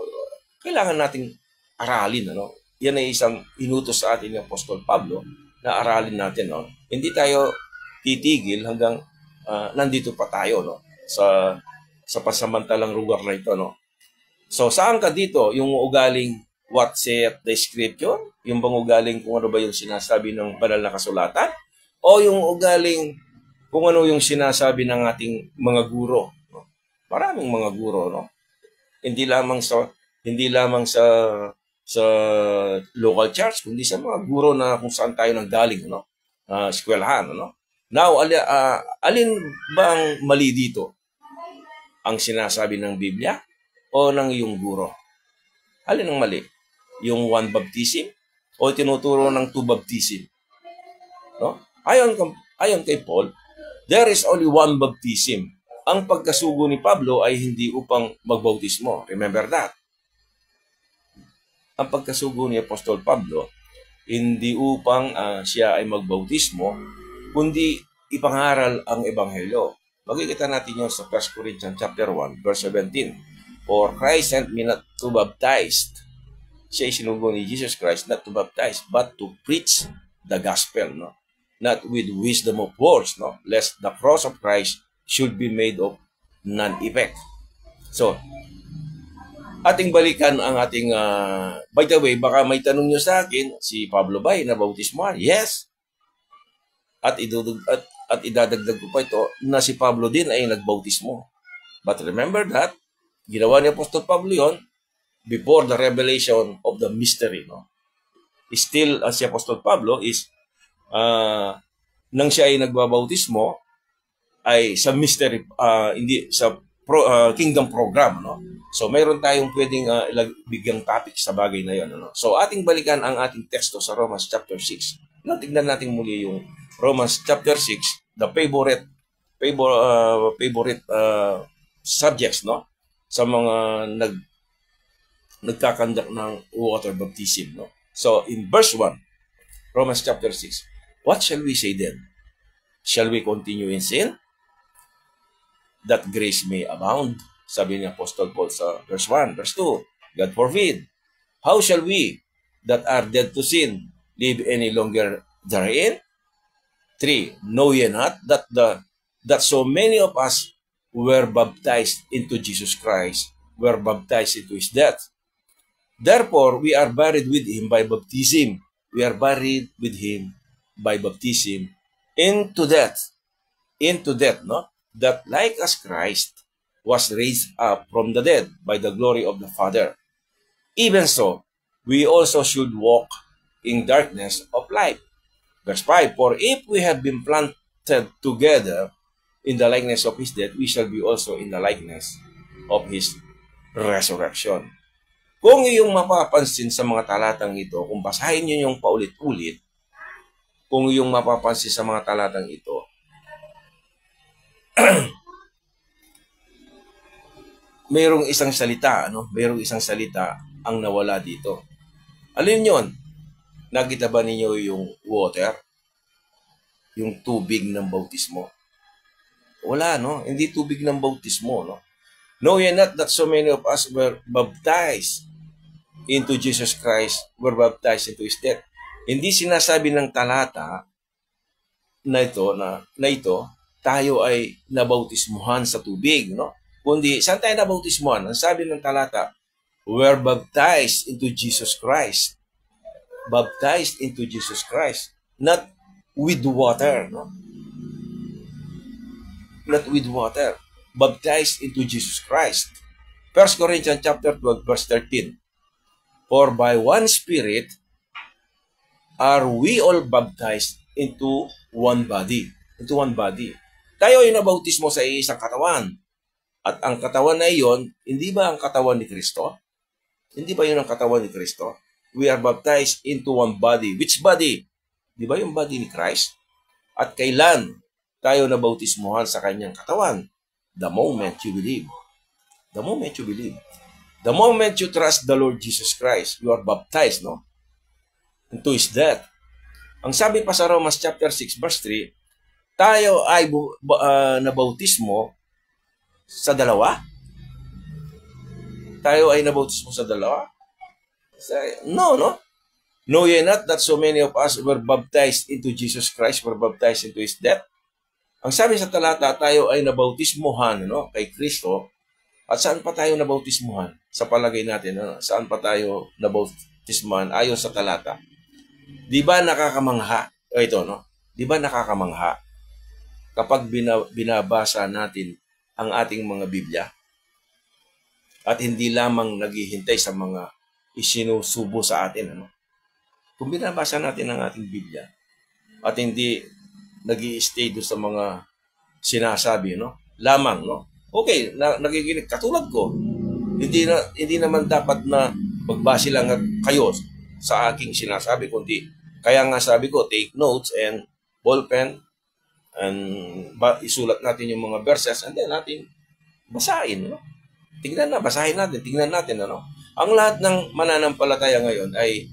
kailangan nating aralin, ano? Yan ay isang inutos sa atin ni Apostol Pablo na aralin natin, no? Hindi tayo titigil hanggang nandito pa tayo, no? Sa pasamantalang lugar na ito, no? So, saan ka dito? Yung ugaling what saith the Scripture? Yung bang ugaling kung ano ba yung sinasabi ng banal na kasulatan? O yung ugaling kung ano yung sinasabi ng ating mga guro? No? Maraming mga guro, no? Hindi lamang sa local church, kundi sa mga guro na kung saan tayo nanggaling, no? Eskwelahan, no? Now, alin ba ang mali dito? Ang sinasabi ng Biblia o ng iyong guro? Alin ang mali? Yung one baptism o tinuturo ng two baptism? No? Ayon kay Paul, there is only one baptism. Ang pagkasugo ni Pablo ay hindi upang magbautismo. Remember that. Ang pagkasugo ni Apostol Pablo, hindi upang siya ay magbautismo, kundi ipangaral ang Ebanghelyo. Makikita natin yun sa 1 Corinthians chapter 1, verse 17. For Christ sent me not to baptize. Siya ay sinugo ni Jesus Christ not to baptize, but to preach the gospel, no? Not with wisdom of words, no? Lest the cross of Christ should be made of non-effect. So, ating balikan ang ating, by the way, baka may tanong nyo sa akin, si Pablo ba ay nabautismohan? Yes. At idadagdag ko pa ito na si Pablo din ay nagbautismo. But remember that, ginawa ni Apostol Pablo yon before the revelation of the mystery. No? Still, si Apostol Pablo is, nang siya ay nagbabautismo, ay sa mystery, hindi sa kingdom program. No? So, mayroon tayong pwedeng bigyang topic sa bagay na yon. No? So, ating balikan ang ating teksto sa Romans chapter 6. No, tignan natin muli yung Romans chapter 6, the favorite subjects, no? Sa mga nagkakandak ng water baptism, no? So, in verse 1, Romans chapter 6, what shall we say then? Shall we continue in sin, that grace may abound? Sabi ni Apostle Paul sa verse 1. Verse 2, God forbid. How shall we that are dead to sin live any longer therein? 3, know ye not that so many of us were baptized into Jesus Christ, were baptized into his death? Therefore, we are buried with him by baptism. We are buried with him by baptism into death, no? That like as Christ was raised up from the dead by the glory of the Father, even so, we also should walk in darkness of life. Verse 5, for if we have been planted together in the likeness of his death, we shall be also in the likeness of his resurrection. Kung iyong mapapansin sa mga talatang ito, kung basahin nyo yung paulit-ulit, kung iyong mapapansin sa mga talatang ito, mayroong isang salita, no? Mayroong isang salita ang nawala dito. Alin yun? Nakita ba ninyo yung water? Yung tubig ng bautismo? Wala, no? Hindi tubig ng bautismo, no? Know ye not that so many of us were baptized into Jesus Christ, were baptized into his death? Hindi sinasabi ng talata na ito, tayo ay nabautismuhan sa tubig, no? Kundi, saan tayo nabautismuhan? Ang sabi ng talata, were baptized into Jesus Christ. Baptized into Jesus Christ. Not with water, no? Not with water. Baptized into Jesus Christ. 1 Corinthians chapter 12, verse 13. For by one Spirit are we all baptized into one body. Into one body. Tayo ay nabautismo sa isang katawan. At ang katawan na iyon, hindi ba ang katawan ni Kristo? Hindi ba yun ang katawan ni Kristo? We are baptized into one body. Which body? Di ba yung body ni Christ? At kailan tayo nabautismuhan sa kanyang katawan? The moment you believe. The moment you believe. The moment you trust the Lord Jesus Christ, you are baptized, no? Into His death. Ang sabi pa sa Romans chapter 6 verse 3, tayo ay nabautismo sa dalawa? Tayo ay nabautismo sa dalawa? No, no? Know ye not that so many of us were baptized into Jesus Christ, were baptized into His death? Ang sabi sa talata, tayo ay nabautismuhan, no, kay Kristo. At saan pa tayo nabautismuhan? Sa palagay natin, no? Saan pa tayo nabautismuhan? Ayon sa talata. Di ba nakakamangha? Ito, no? Di ba nakakamangha kapag binabasa natin ang ating mga Biblia at hindi lamang naghihintay sa mga isinusubo sa atin, ano? Kung binabasa natin ang ating Biblia at hindi nag-i-stay doon sa mga sinasabi, no? Lamang, no? Okay, nagiginig katulad ko. Hindi naman dapat na magbase lang kayo sa aking sinasabi, kundi kaya nga sabi ko, take notes and ballpen and isulat natin yung mga verses and then natin basahin, no? Basahin natin, tingnan natin, ano? Ang lahat ng mananampalataya ngayon ay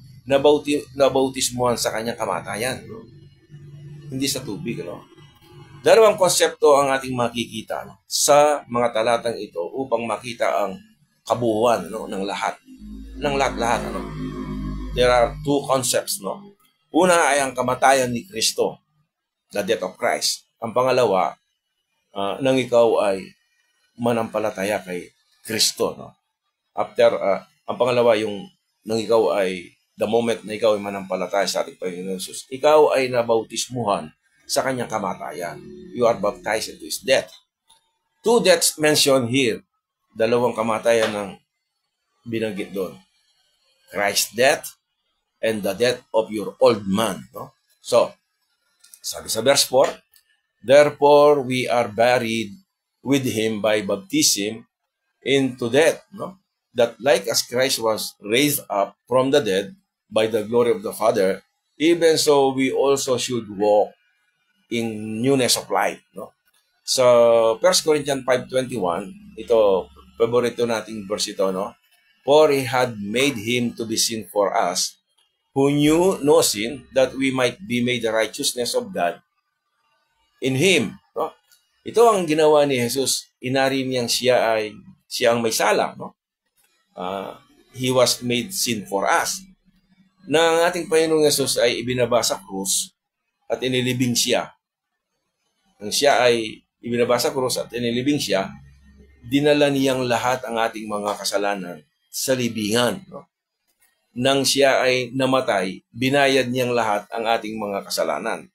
nabautismuhan sa kanyang kamatayan, no? Hindi sa tubig, no? Dalawang konsepto ang ating makikita, no, sa mga talatang ito upang makita ang kabuuan, no, ng lahat. Ng lahat, ano? There are two concepts, no? Una ay ang kamatayan ni Kristo, the death of Christ. Ang pangalawa, nang ikaw ay manampalataya kay Kristo, no? After, ang pangalawa yung nang ikaw ay, the moment na ikaw ay manampalataya sa ating Panginoon Jesus, ikaw ay nabautismuhan sa kanyang kamatayan. You are baptized into His death. Two deaths mentioned here. Dalawang kamatayan ng binanggit doon. Christ's death and the death of your old man, no? So, sabi sa verse 4, therefore we are buried with Him by baptism into death, no? That like as Christ was raised up from the dead by the glory of the Father, even so we also should walk in newness of life, no? So, 1 Corinthians 5:21, ito, paborito nating verse ito, no? For He had made Him to be sin for us, who knew no sin, that we might be made the righteousness of God in Him, no? Ito ang ginawa ni Jesus. Inari niyang siya ang may sala, no? He was made sin for us. Na ang ating Panginoong Jesus ay ibinaba sa krus at inilibing siya. Nang siya ay ibinaba sa krus at inilibing siya, dinala niyang lahat ang ating mga kasalanan sa libingan, no? Nang siya ay namatay, binayad niyang lahat ang ating mga kasalanan.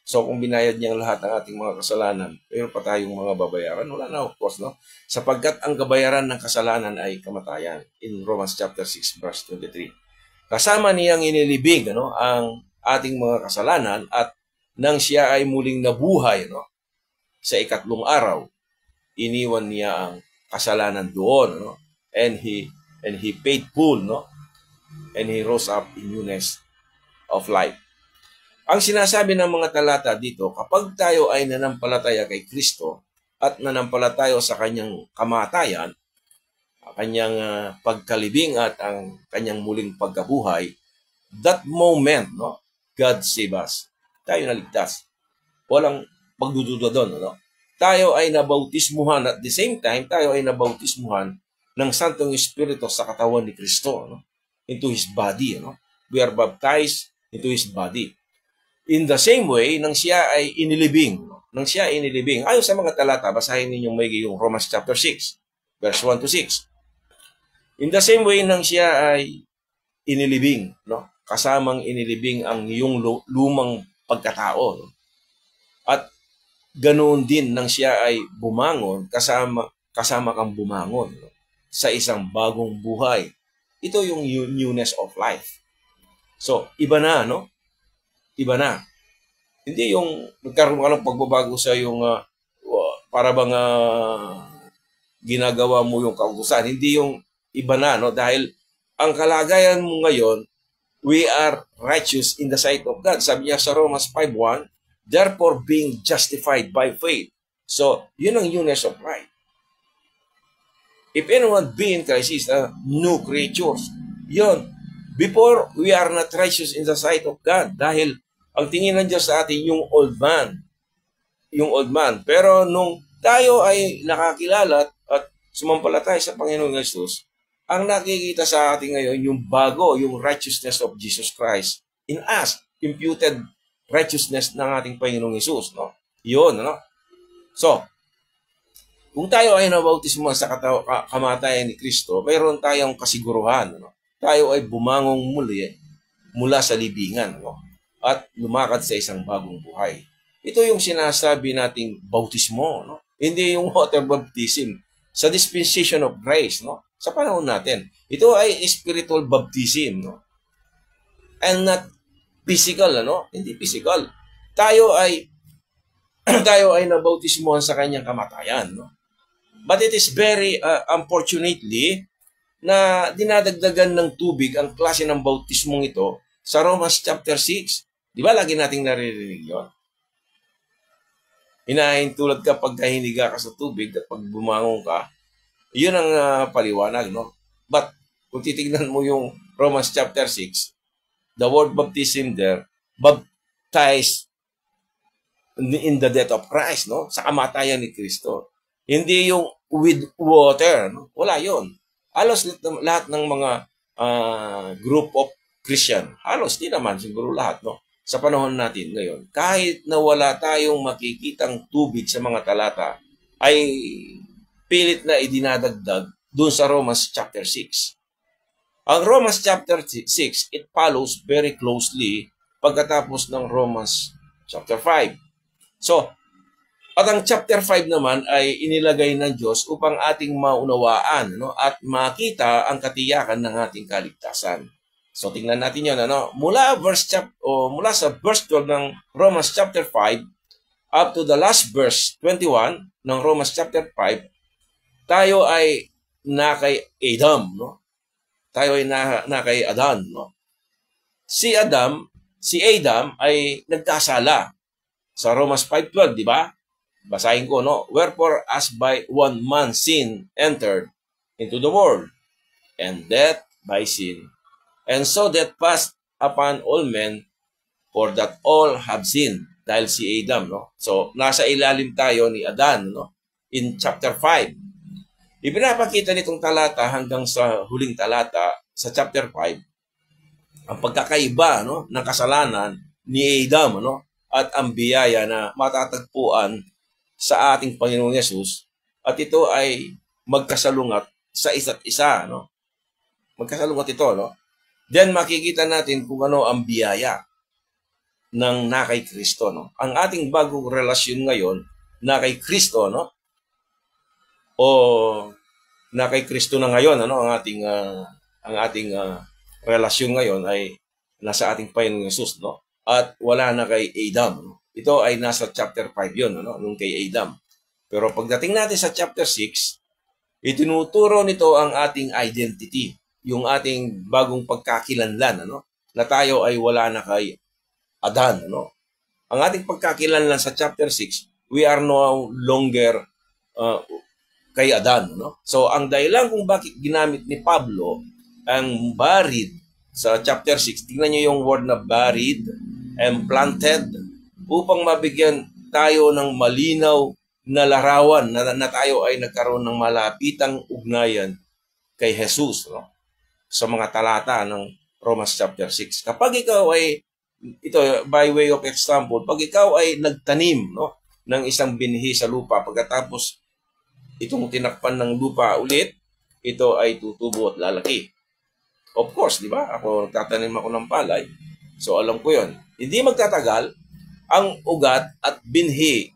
So kung binayad niyang lahat ang ating mga kasalanan, pero pa tayong mga babayaran, wala na, of course, no? Sapagkat ang kabayaran ng kasalanan ay kamatayan. In Romans chapter 6 verse 23. Kasama niyang inilibing, ano, ang ating mga kasalanan at nang siya ay muling nabuhay, no, sa ikatlong araw, iniwan niya ang kasalanan doon, no? And he paid full, no? And he rose up in newness of life. Ang sinasabi ng mga talata dito, kapag tayo ay nanampalataya kay Kristo at nanampalataya sa kanyang kamatayan, kanyang pagkalibing at ang kanyang muling pagkabuhay, that moment, no, God save us. Tayo naligtas. Walang pagdududa doon, no? Tayo ay nabautismuhan at the same time, tayo ay nabautismuhan ng Santong Espiritu sa katawan ni Kristo, no? Into His body, no? We are baptized into His body. In the same way, nang siya ay inilibing, no? Nang siya ay inilibing, ayon sa mga talata, basahin ninyong may yung Romans chapter 6, verse 1 to 6. In the same way, nang siya ay inilibing, no? Kasamang inilibing ang iyong lumang pagkatao, no? At ganoon din nang siya ay bumangon, kasama kang bumangon, no, sa isang bagong buhay. Ito yung newness of life. So, iba na, no? Iba na. Hindi yung nagkaroon ka ng pagbabago sa yung para bang ginagawa mo yung kautusan, hindi yung iba na, no? Dahil ang kalagayan mo ngayon, we are righteous in the sight of God. Sabi niya sa Romans 5:1, therefore being justified by faith. So, yun ang newness of life. If anyone be in Christ, is a new creature. Yun. Before, we are not righteous in the sight of God. Dahil ang tingin ng Diyos sa atin, yung old man. Yung old man. Pero nung tayo ay nakakilala at sumampalataya sa Panginoong Jesus, ang nakikita sa atin ngayon, yung bago, yung righteousness of Jesus Christ in us, imputed righteousness ng ating Panginoong Jesus, no? Yun, no? So, kung tayo ay nabautismo sa kamatayan ni Kristo, mayroon tayong kasiguruhan, no? Tayo ay bumangong muli mula sa libingan, no? At lumakad sa isang bagong buhay. Ito yung sinasabi nating bautismo, no? Hindi yung water baptism. Sa dispensation of grace, no? Sa panahon natin. Ito ay spiritual baptism, no? And not physical, ano? Hindi physical. Tayo ay tayo ay nabautismohan sa kanyang kamatayan, no? But it is very unfortunately na dinadagdagan ng tubig ang klase ng bautismong ito sa Romans chapter 6. Di ba lagi nating naririnig yun? Hinahintulad ka pagka hiniga ka sa tubig at pag bumangon ka, yun ang paliwanag, no? But kung titignan mo yung Romans chapter 6, the word baptism there, baptized in the death of Christ, no? Sa kamatayan ni Kristo. Hindi yung with water, no? Wala yun. Halos lahat ng mga group of Christian, halos di naman siguro lahat, no? Sa panahon natin ngayon, kahit na wala tayong makikitang tubig sa mga talata, ay pilit na idinadagdag doon sa Romans chapter 6. Ang Romans chapter 6, it follows very closely pagkatapos ng Romans chapter 5. So, at ang chapter 5 naman ay inilagay ng Diyos upang ating maunawaan, no, at makita ang katiyakan ng ating kaligtasan. So, tingnan natin yun. Ano? Mula sa verse 12 ng Romans chapter 5 up to the last verse 21 ng Romans chapter 5, tayo ay na kay Adam, no? Tayo ay na kay Adan, no? Si Adam ay nagkasala sa Romans 5:12, di ba? Basahin ko, no? Wherefore as by one man sin entered into the world, and death by sin, and so death passed upon all men, for that all have sinned. Dahil si Adam, no? So nasa ilalim tayo ni Adan, no? In chapter 5. Ipinapakita nitong talata hanggang sa huling talata sa chapter 5 ang pagkakaiba, no, ng kasalanan ni Adam, no, at ang biyaya na matatagpuan sa ating Panginoong Yesus, at ito ay magkasalungat sa isa't isa, no? Magkasalungat ito, no? Then makikita natin kung ano ang biyaya ng na kay Kristo, no? Ang ating bagong relasyon ngayon na kay Kristo, no? O na kay Kristo na ngayon, ano, ang ating relasyon ngayon ay nasa ating Panginoong Yesus, no? At wala na kay Adam, no? Ito ay nasa chapter 5 yun, ano, nung kay Adam. Pero pagdating natin sa chapter 6, itinuturo nito ang ating identity, yung ating bagong pagkakilanlan, ano, na tayo ay wala na kay Adan, ano. Ang ating pagkakilanlan sa chapter 6, we are no longer kay Adan, no? So, ang dahilan kung bakit ginamit ni Pablo ang buried sa chapter 6, tingnan nyo yung word na buried and planted, upang mabigyan tayo ng malinaw na larawan na tayo ay nagkaroon ng malapitang ugnayan kay Jesus, no? Sa mga talata ng Romans chapter 6. Kapag ikaw ay, ito by way of example, pag ikaw ay nagtanim, no, ng isang binhi sa lupa, pagkatapos itong tinakpan ng lupa ulit, ito ay tutubo at lalaki. Of course, di ba? Ako, tatanim ako ng palay. So, alam ko yon. Hindi magtatagal, ang ugat at binhi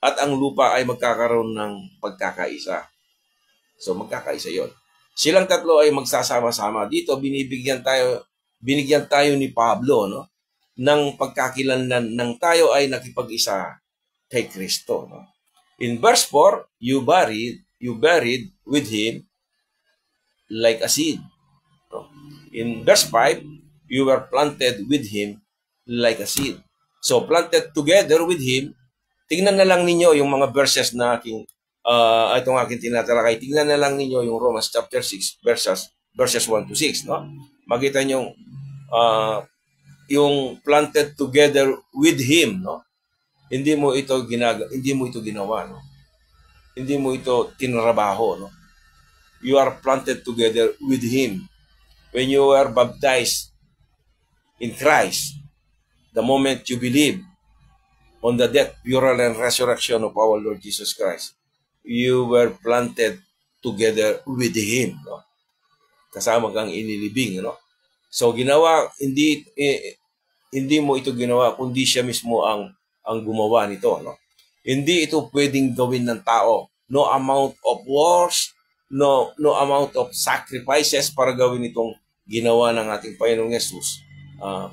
at ang lupa ay magkakaroon ng pagkakaisa. So, magkakaisa yon. Silang tatlo ay magsasama-sama. Dito, binigyan tayo ni Pablo, no, ng pagkakilanlan ng tayo ay nakipag-isa kay Kristo, no? In verse 4, you buried you buried with him like a seed. No? In verse 5, you were planted with him like a seed. So, planted together with him. Tingnan na lang ninyo yung mga verses na itong aking tinatalakay. Tingnan na lang ninyo yung Romans chapter 6 verses 1 to 6. No? Makita nyo yung planted together with him. No? Hindi mo ito ginawa. No? Hindi mo ito tinrabaho. No? You are planted together with him. When you were baptized in Christ, the moment you believe on the death, burial, and resurrection of our Lord Jesus Christ, you were planted together with him. No? Kasama kang inilibing. No? So ginawa, hindi mo ito ginawa, kundi siya mismo ang gumawa nito. No? Hindi ito pwedeng gawin ng tao. No amount of wars, no amount of sacrifices para gawin itong ginawa ng ating Panginoong Yesus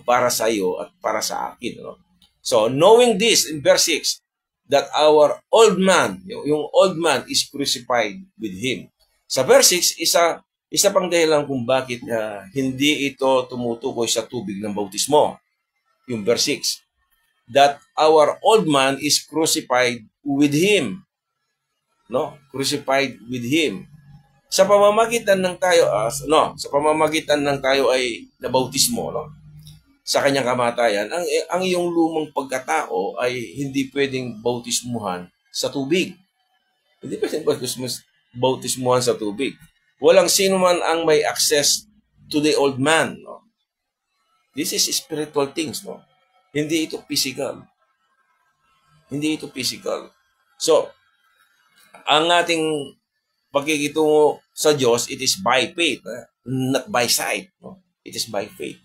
para sa iyo at para sa akin. No? So, knowing this in verse 6, that our old man, yung old man is crucified with him. Sa verse 6, isa pang dahilan kung bakit hindi ito tumutukoy sa tubig ng bautismo. Yung verse 6, that our old man is crucified with him. No? Crucified with him. Sa pamamagitan ng tayo ay nabautismo, no? Sa kanyang kamatayan, ang iyong lumang pagkatao ay hindi pwedeng bautismuhan sa tubig. Hindi pwedeng bautismuhan sa tubig. Walang sino man ang may access to the old man. No? This is spiritual things. No? Hindi ito physical. Hindi ito physical. So, ang ating pagkikitungo sa Diyos, it is by faith, not by sight. No? It is by faith.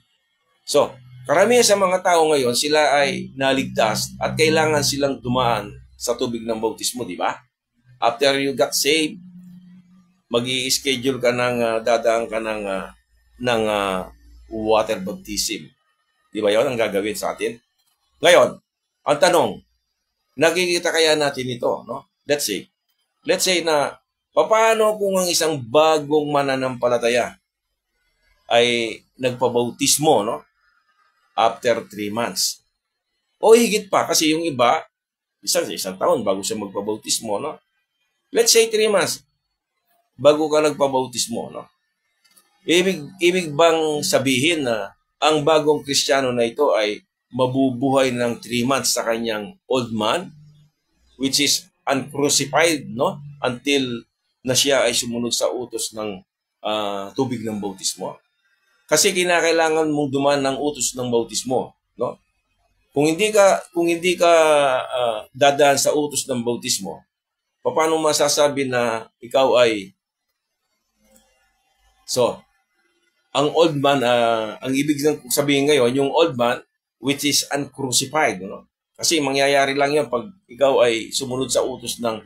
So, karamihan sa mga tao ngayon, sila ay naligtas at kailangan silang dumaan sa tubig ng bautismo, di ba? After you got saved, mag-i-schedule ka dadaan ka ng water baptism. Di ba yun ang gagawin sa atin? Ngayon, ang tanong, nakikita kaya natin ito, no? Let's say na, paano kung ang isang bagong mananampalataya ay nagpabautismo, no? After 3 months. O higit pa, kasi yung iba, isang taon bago siya magpabautismo, no? Let's say 3 months bago ka nagpabautismo, no? Ibig bang sabihin na ang bagong Kristiyano na ito ay mabubuhay ng 3 months sa kanyang old man, which is uncrucified, no? Until na siya ay sumunod sa utos ng tubig ng bautismo. Kasi kinakailangan mong dumaan ng utos ng bautismo, no? Kung hindi ka dadaan sa utos ng bautismo, paano masasabi na ikaw ay ang old man, ang ibig sabihin ngayon, yung old man which is uncrucified, no? Kasi mangyayari lang 'yan pag ikaw ay sumunod sa utos ng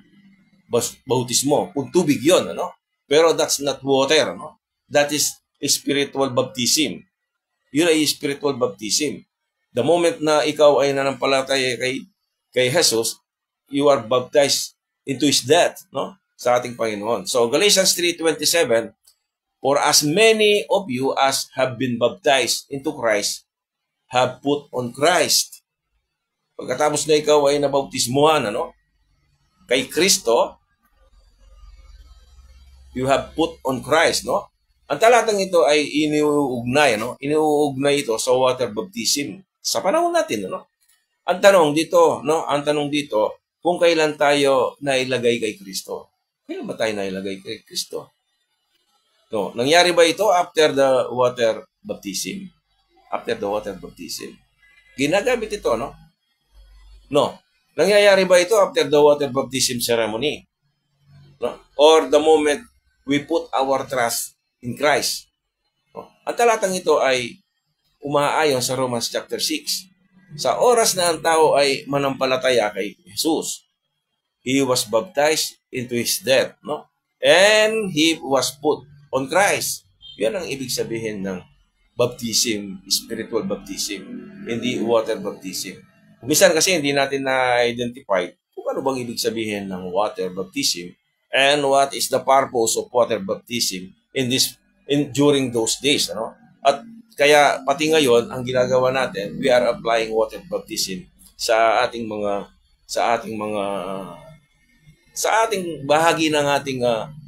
bautismo. Kung tubig 'yon, ano? Pero that's not water, no? That is spiritual baptism. Yun ay spiritual baptism. The moment na ikaw ay nanampalataya kay Jesus, you are baptized into His death, no? Sa ating Panginoon. So, Galatians 3:27, for as many of you as have been baptized into Christ, have put on Christ. Pagkatapos na ikaw ay nabautismuhan, ano? Kay Kristo, you have put on Christ, no? Ang talatang ito ay iniuugnay, no? Iniuugnay ito sa water baptism sa panahon natin, no? Ang tanong dito, kung kailan tayo nailagay kay Kristo. Kailan ba tayo nailagay kay Kristo? No, nangyari ba ito after the water baptism? After the water baptism. Ginagamit ito, no? No. Nangyayari ba ito after the water baptism ceremony? No? Or the moment we put our trust in Christ. No? Ang talatang ito ay umaayon sa Romans chapter 6. Sa oras na ang tao ay manampalataya kay Jesus, He was baptized into His death, no? And He was put on Christ. Yan ang ibig sabihin ng baptism, spiritual baptism, hindi water baptism. Minsan kasi hindi natin na-identify kung ano bang ibig sabihin ng water baptism and what is the purpose of water baptism during those days, ano? At kaya pati ngayon ang ginagawa natin, we are applying water baptism sa ating mga sa ating mga sa ating bahagi ng ating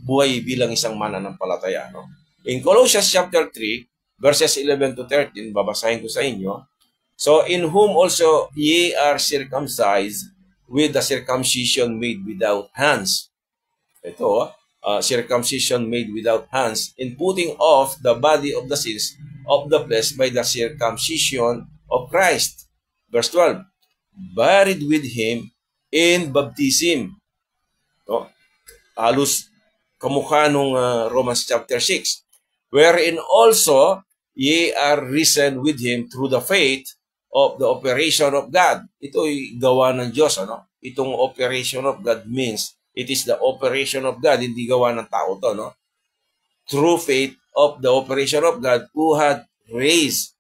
buhay bilang isang mananampalataya, no? In Colossians chapter 3 verses 11 to 13, babasahin ko sa inyo. So, in whom also ye are circumcised with the circumcision made without hands. Ito, circumcision made without hands, in putting off the body of the sins of the flesh by the circumcision of Christ. Verse 12, buried with him in baptism. No? Halos kamukha nung Romans chapter 6. Wherein also ye are risen with him through the faith of the operation of God. Ito'y gawa ng Diyos, ano? Itong operation of God means it is the operation of God, hindi gawa ng tao to, no? Through faith of the operation of God who had raised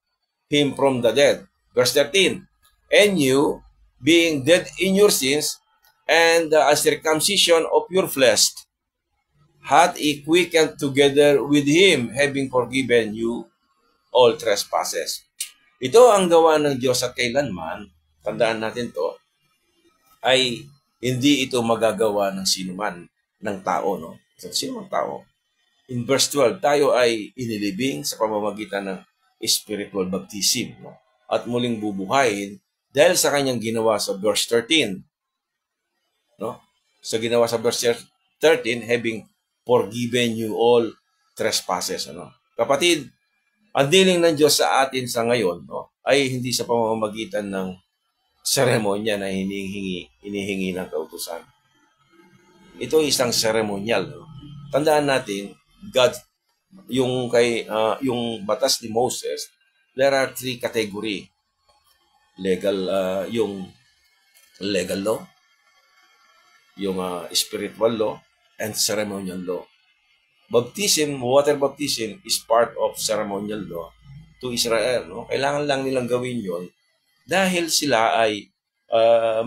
him from the dead. Verse 13, and you, being dead in your sins, and the uncircumcision of your flesh, hath he quickened together with him, having forgiven you all trespasses. Ito ang gawa ng Diyos at kailanman, tandaan natin to, ay hindi ito magagawa ng sinuman ng tao, no? Sino ang tao? In verse 12, tayo ay inilibing sa pamamagitan ng spiritual baptism, no? At muling bubuhayin dahil sa kanyang ginawa sa verse 13. No? Sa ginawa sa verse 13, having forgiven you all trespasses. Ano? Kapatid, ang dealing ng Diyos sa atin sa ngayon, no, ay hindi sa pamamagitan ng seremonya na hinihingi ng kautusan. Ito ay isang seremonyal. No? Tandaan natin, God, yung batas ni Moses, there are 3 category. Yung legal law, yung spiritual law, and ceremonial law. Baptism, water baptism is part of ceremonial law to Israel. No? Kailangan lang nilang gawin yon dahil sila ay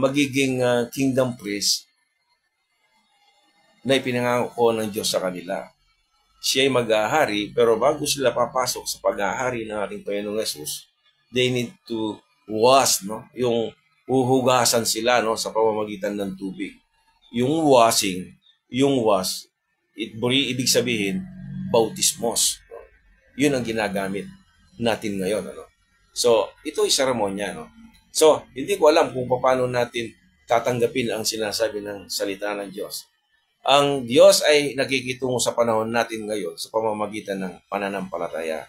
magiging kingdom priest na ipinangako ng Diyos sa kanila. Siya ay mag-ahari, pero bago sila papasok sa pag-ahari ng ating Panginoong Jesus, they need to wash, no? Yung uhugasan sila, no, sa pamamagitan ng tubig. Yung wash, ibig sabihin, bautismos. No? Yun ang ginagamit natin ngayon. Ano? So, ito ay seremonya. No? So, hindi ko alam kung paano natin tatanggapin ang sinasabi ng salita ng Diyos. Ang Diyos ay nakikitungo sa panahon natin ngayon sa pamamagitan ng pananampalataya.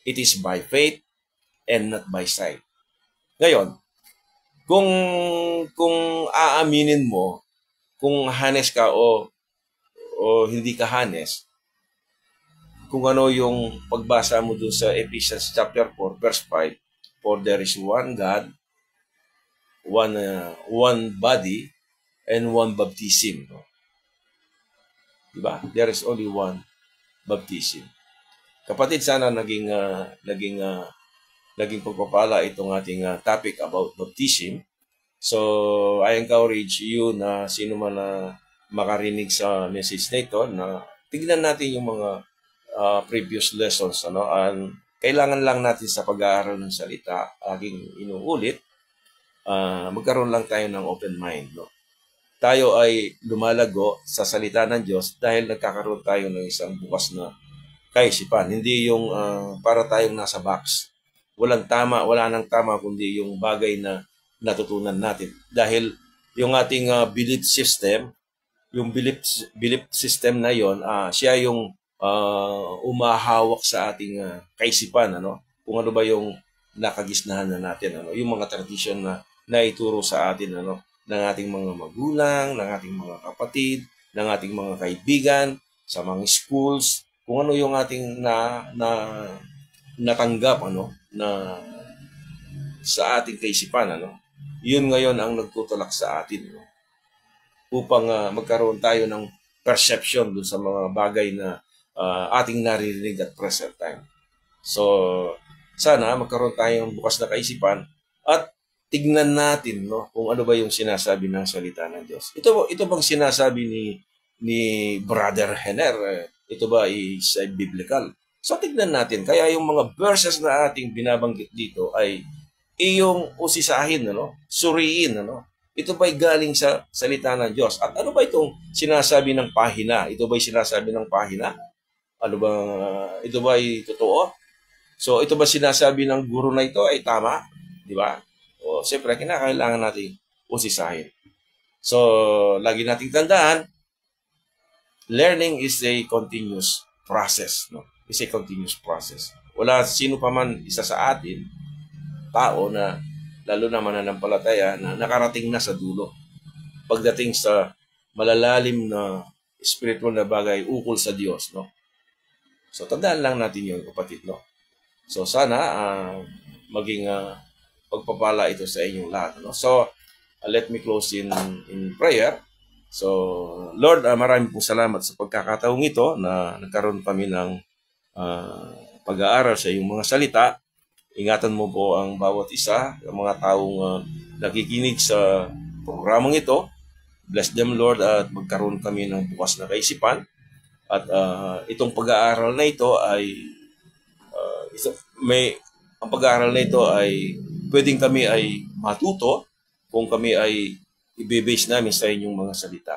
It is by faith and not by sight. Ngayon, kung aaminin mo kung hanes ka o hindi ka hanes, kung ano yung pagbasa mo dun sa Ephesians chapter 4 verse 5, for there is one God, one body, and one baptism. No? Diba? There is only one baptism. Kapatid, sana naging pagpapala itong ating topic about baptism. So, I encourage you na sino man na makarinig sa message na ito, na tignan natin yung mga previous lessons. Ano? Kailangan lang natin sa pag-aaral ng salita, aking inuulit, magkaroon lang tayo ng open mind. No? Tayo ay lumalago sa salita ng Diyos dahil nagkakaroon tayo ng isang bukas na kaisipan. Hindi yung para tayong nasa box. Wala nang tama kundi yung bagay na natutunan natin. Dahil yung ating belief system na yon, siya yung umahawak sa ating kaisipan, ano? Kung ano ba yung nakagisnahan na natin, ano? Yung mga tradition na naituro sa atin, ano? Ng ating mga magulang, ng ating mga kapatid, ng ating mga kaibigan, sa mga schools, kung ano yung ating natanggap, ano? Na sa ating kaisipan, ano? Yun ngayon ang nagtutulak sa atin, no? Upang magkaroon tayo ng perception dun sa mga bagay na ating naririnig at present time. So, sana magkaroon tayong bukas na kaisipan at tignan natin, no, kung ano ba yung sinasabi ng salita ng Diyos. Ito bang sinasabi ni Brother Henner, ito ba is biblical? So tignan natin, kaya yung mga verses na ating binabanggit dito ay iyong usisahin, ano? Suriin, ano? Ito ba'y galing sa salita ng Diyos? At ano ba itong sinasabi ng pahina? Ito ba'y sinasabi ng pahina? Ano ba, ito ba'y totoo? So ito ba sinasabi ng guro na ito ay tama? Di ba? O siyempre, kinakailangan natin usisahin. So, lagi nating tandaan, learning is a continuous process. No? It's a continuous process. Wala sino pa man isa sa atin, tao na, lalo na mananampalataya, na nakarating na sa dulo. Pagdating sa malalalim na spiritual na bagay ukol sa Diyos. No? So, tandaan lang natin yun, kapatid. No? So, sana maging pagpapala ito sa inyong lahat. No? So, let me close in prayer. So, Lord, maraming pong salamat sa pagkakataong ito na nagkaroon kami ng pag-aaral sa iyong mga salita. Ingatan mo po ang bawat isa, ang mga taong nakikinig sa programang ito. Bless them, Lord, at magkaroon kami ng bukas na kaisipan. At itong pag-aaral na ito ay ang pag-aaral na ito ay pwedeng kami ay matuto kung kami ay i-base namin sa inyong mga salita.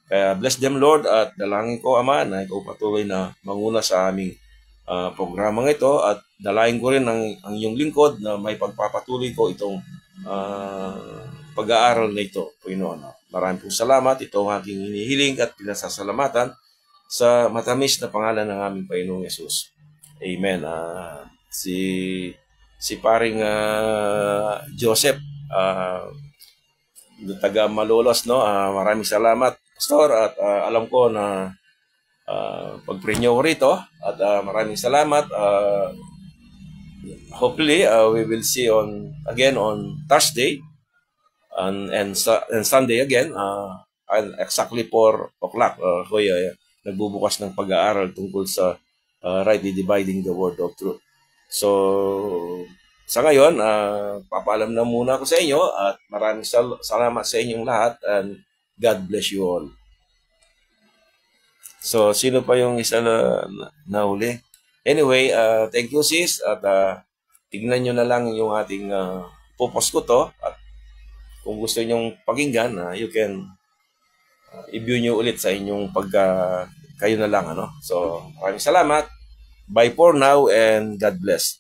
Kaya bless them, Lord, at dalangin ko, Ama, na ikaw patuloy na manguna sa aming programang ito at dalangin ko rin ang iyong lingkod na may pagpapatuloy ko itong pag-aaral na ito, Panginoon. Maraming po salamat. Ito ang aking hinihiling at pinasasalamatan sa matamis na pangalan ng aming Panginoong Yesus. Amen. Si paring Joseph, taga Malolos, no? Maraming salamat, Pastor, at alam ko na pag-pray nyo rito at maraming salamat. Hopefully, we will see again on Thursday and Sunday again exactly 4 o'clock. Kuya, nagbubukas ng pag-aaral tungkol sa rightly dividing the word of truth. So, sa ngayon, papaalam na muna ako sa inyo at maraming salamat sa inyong lahat and God bless you all. So, sino pa yung isa na huli? Anyway, thank you sis at tignan nyo na lang yung ating purpose ko to at kung gusto nyong pakinggan, you can i-view nyo ulit sa inyong kayo na lang. Ano? So, maraming salamat. Bye for now and God bless.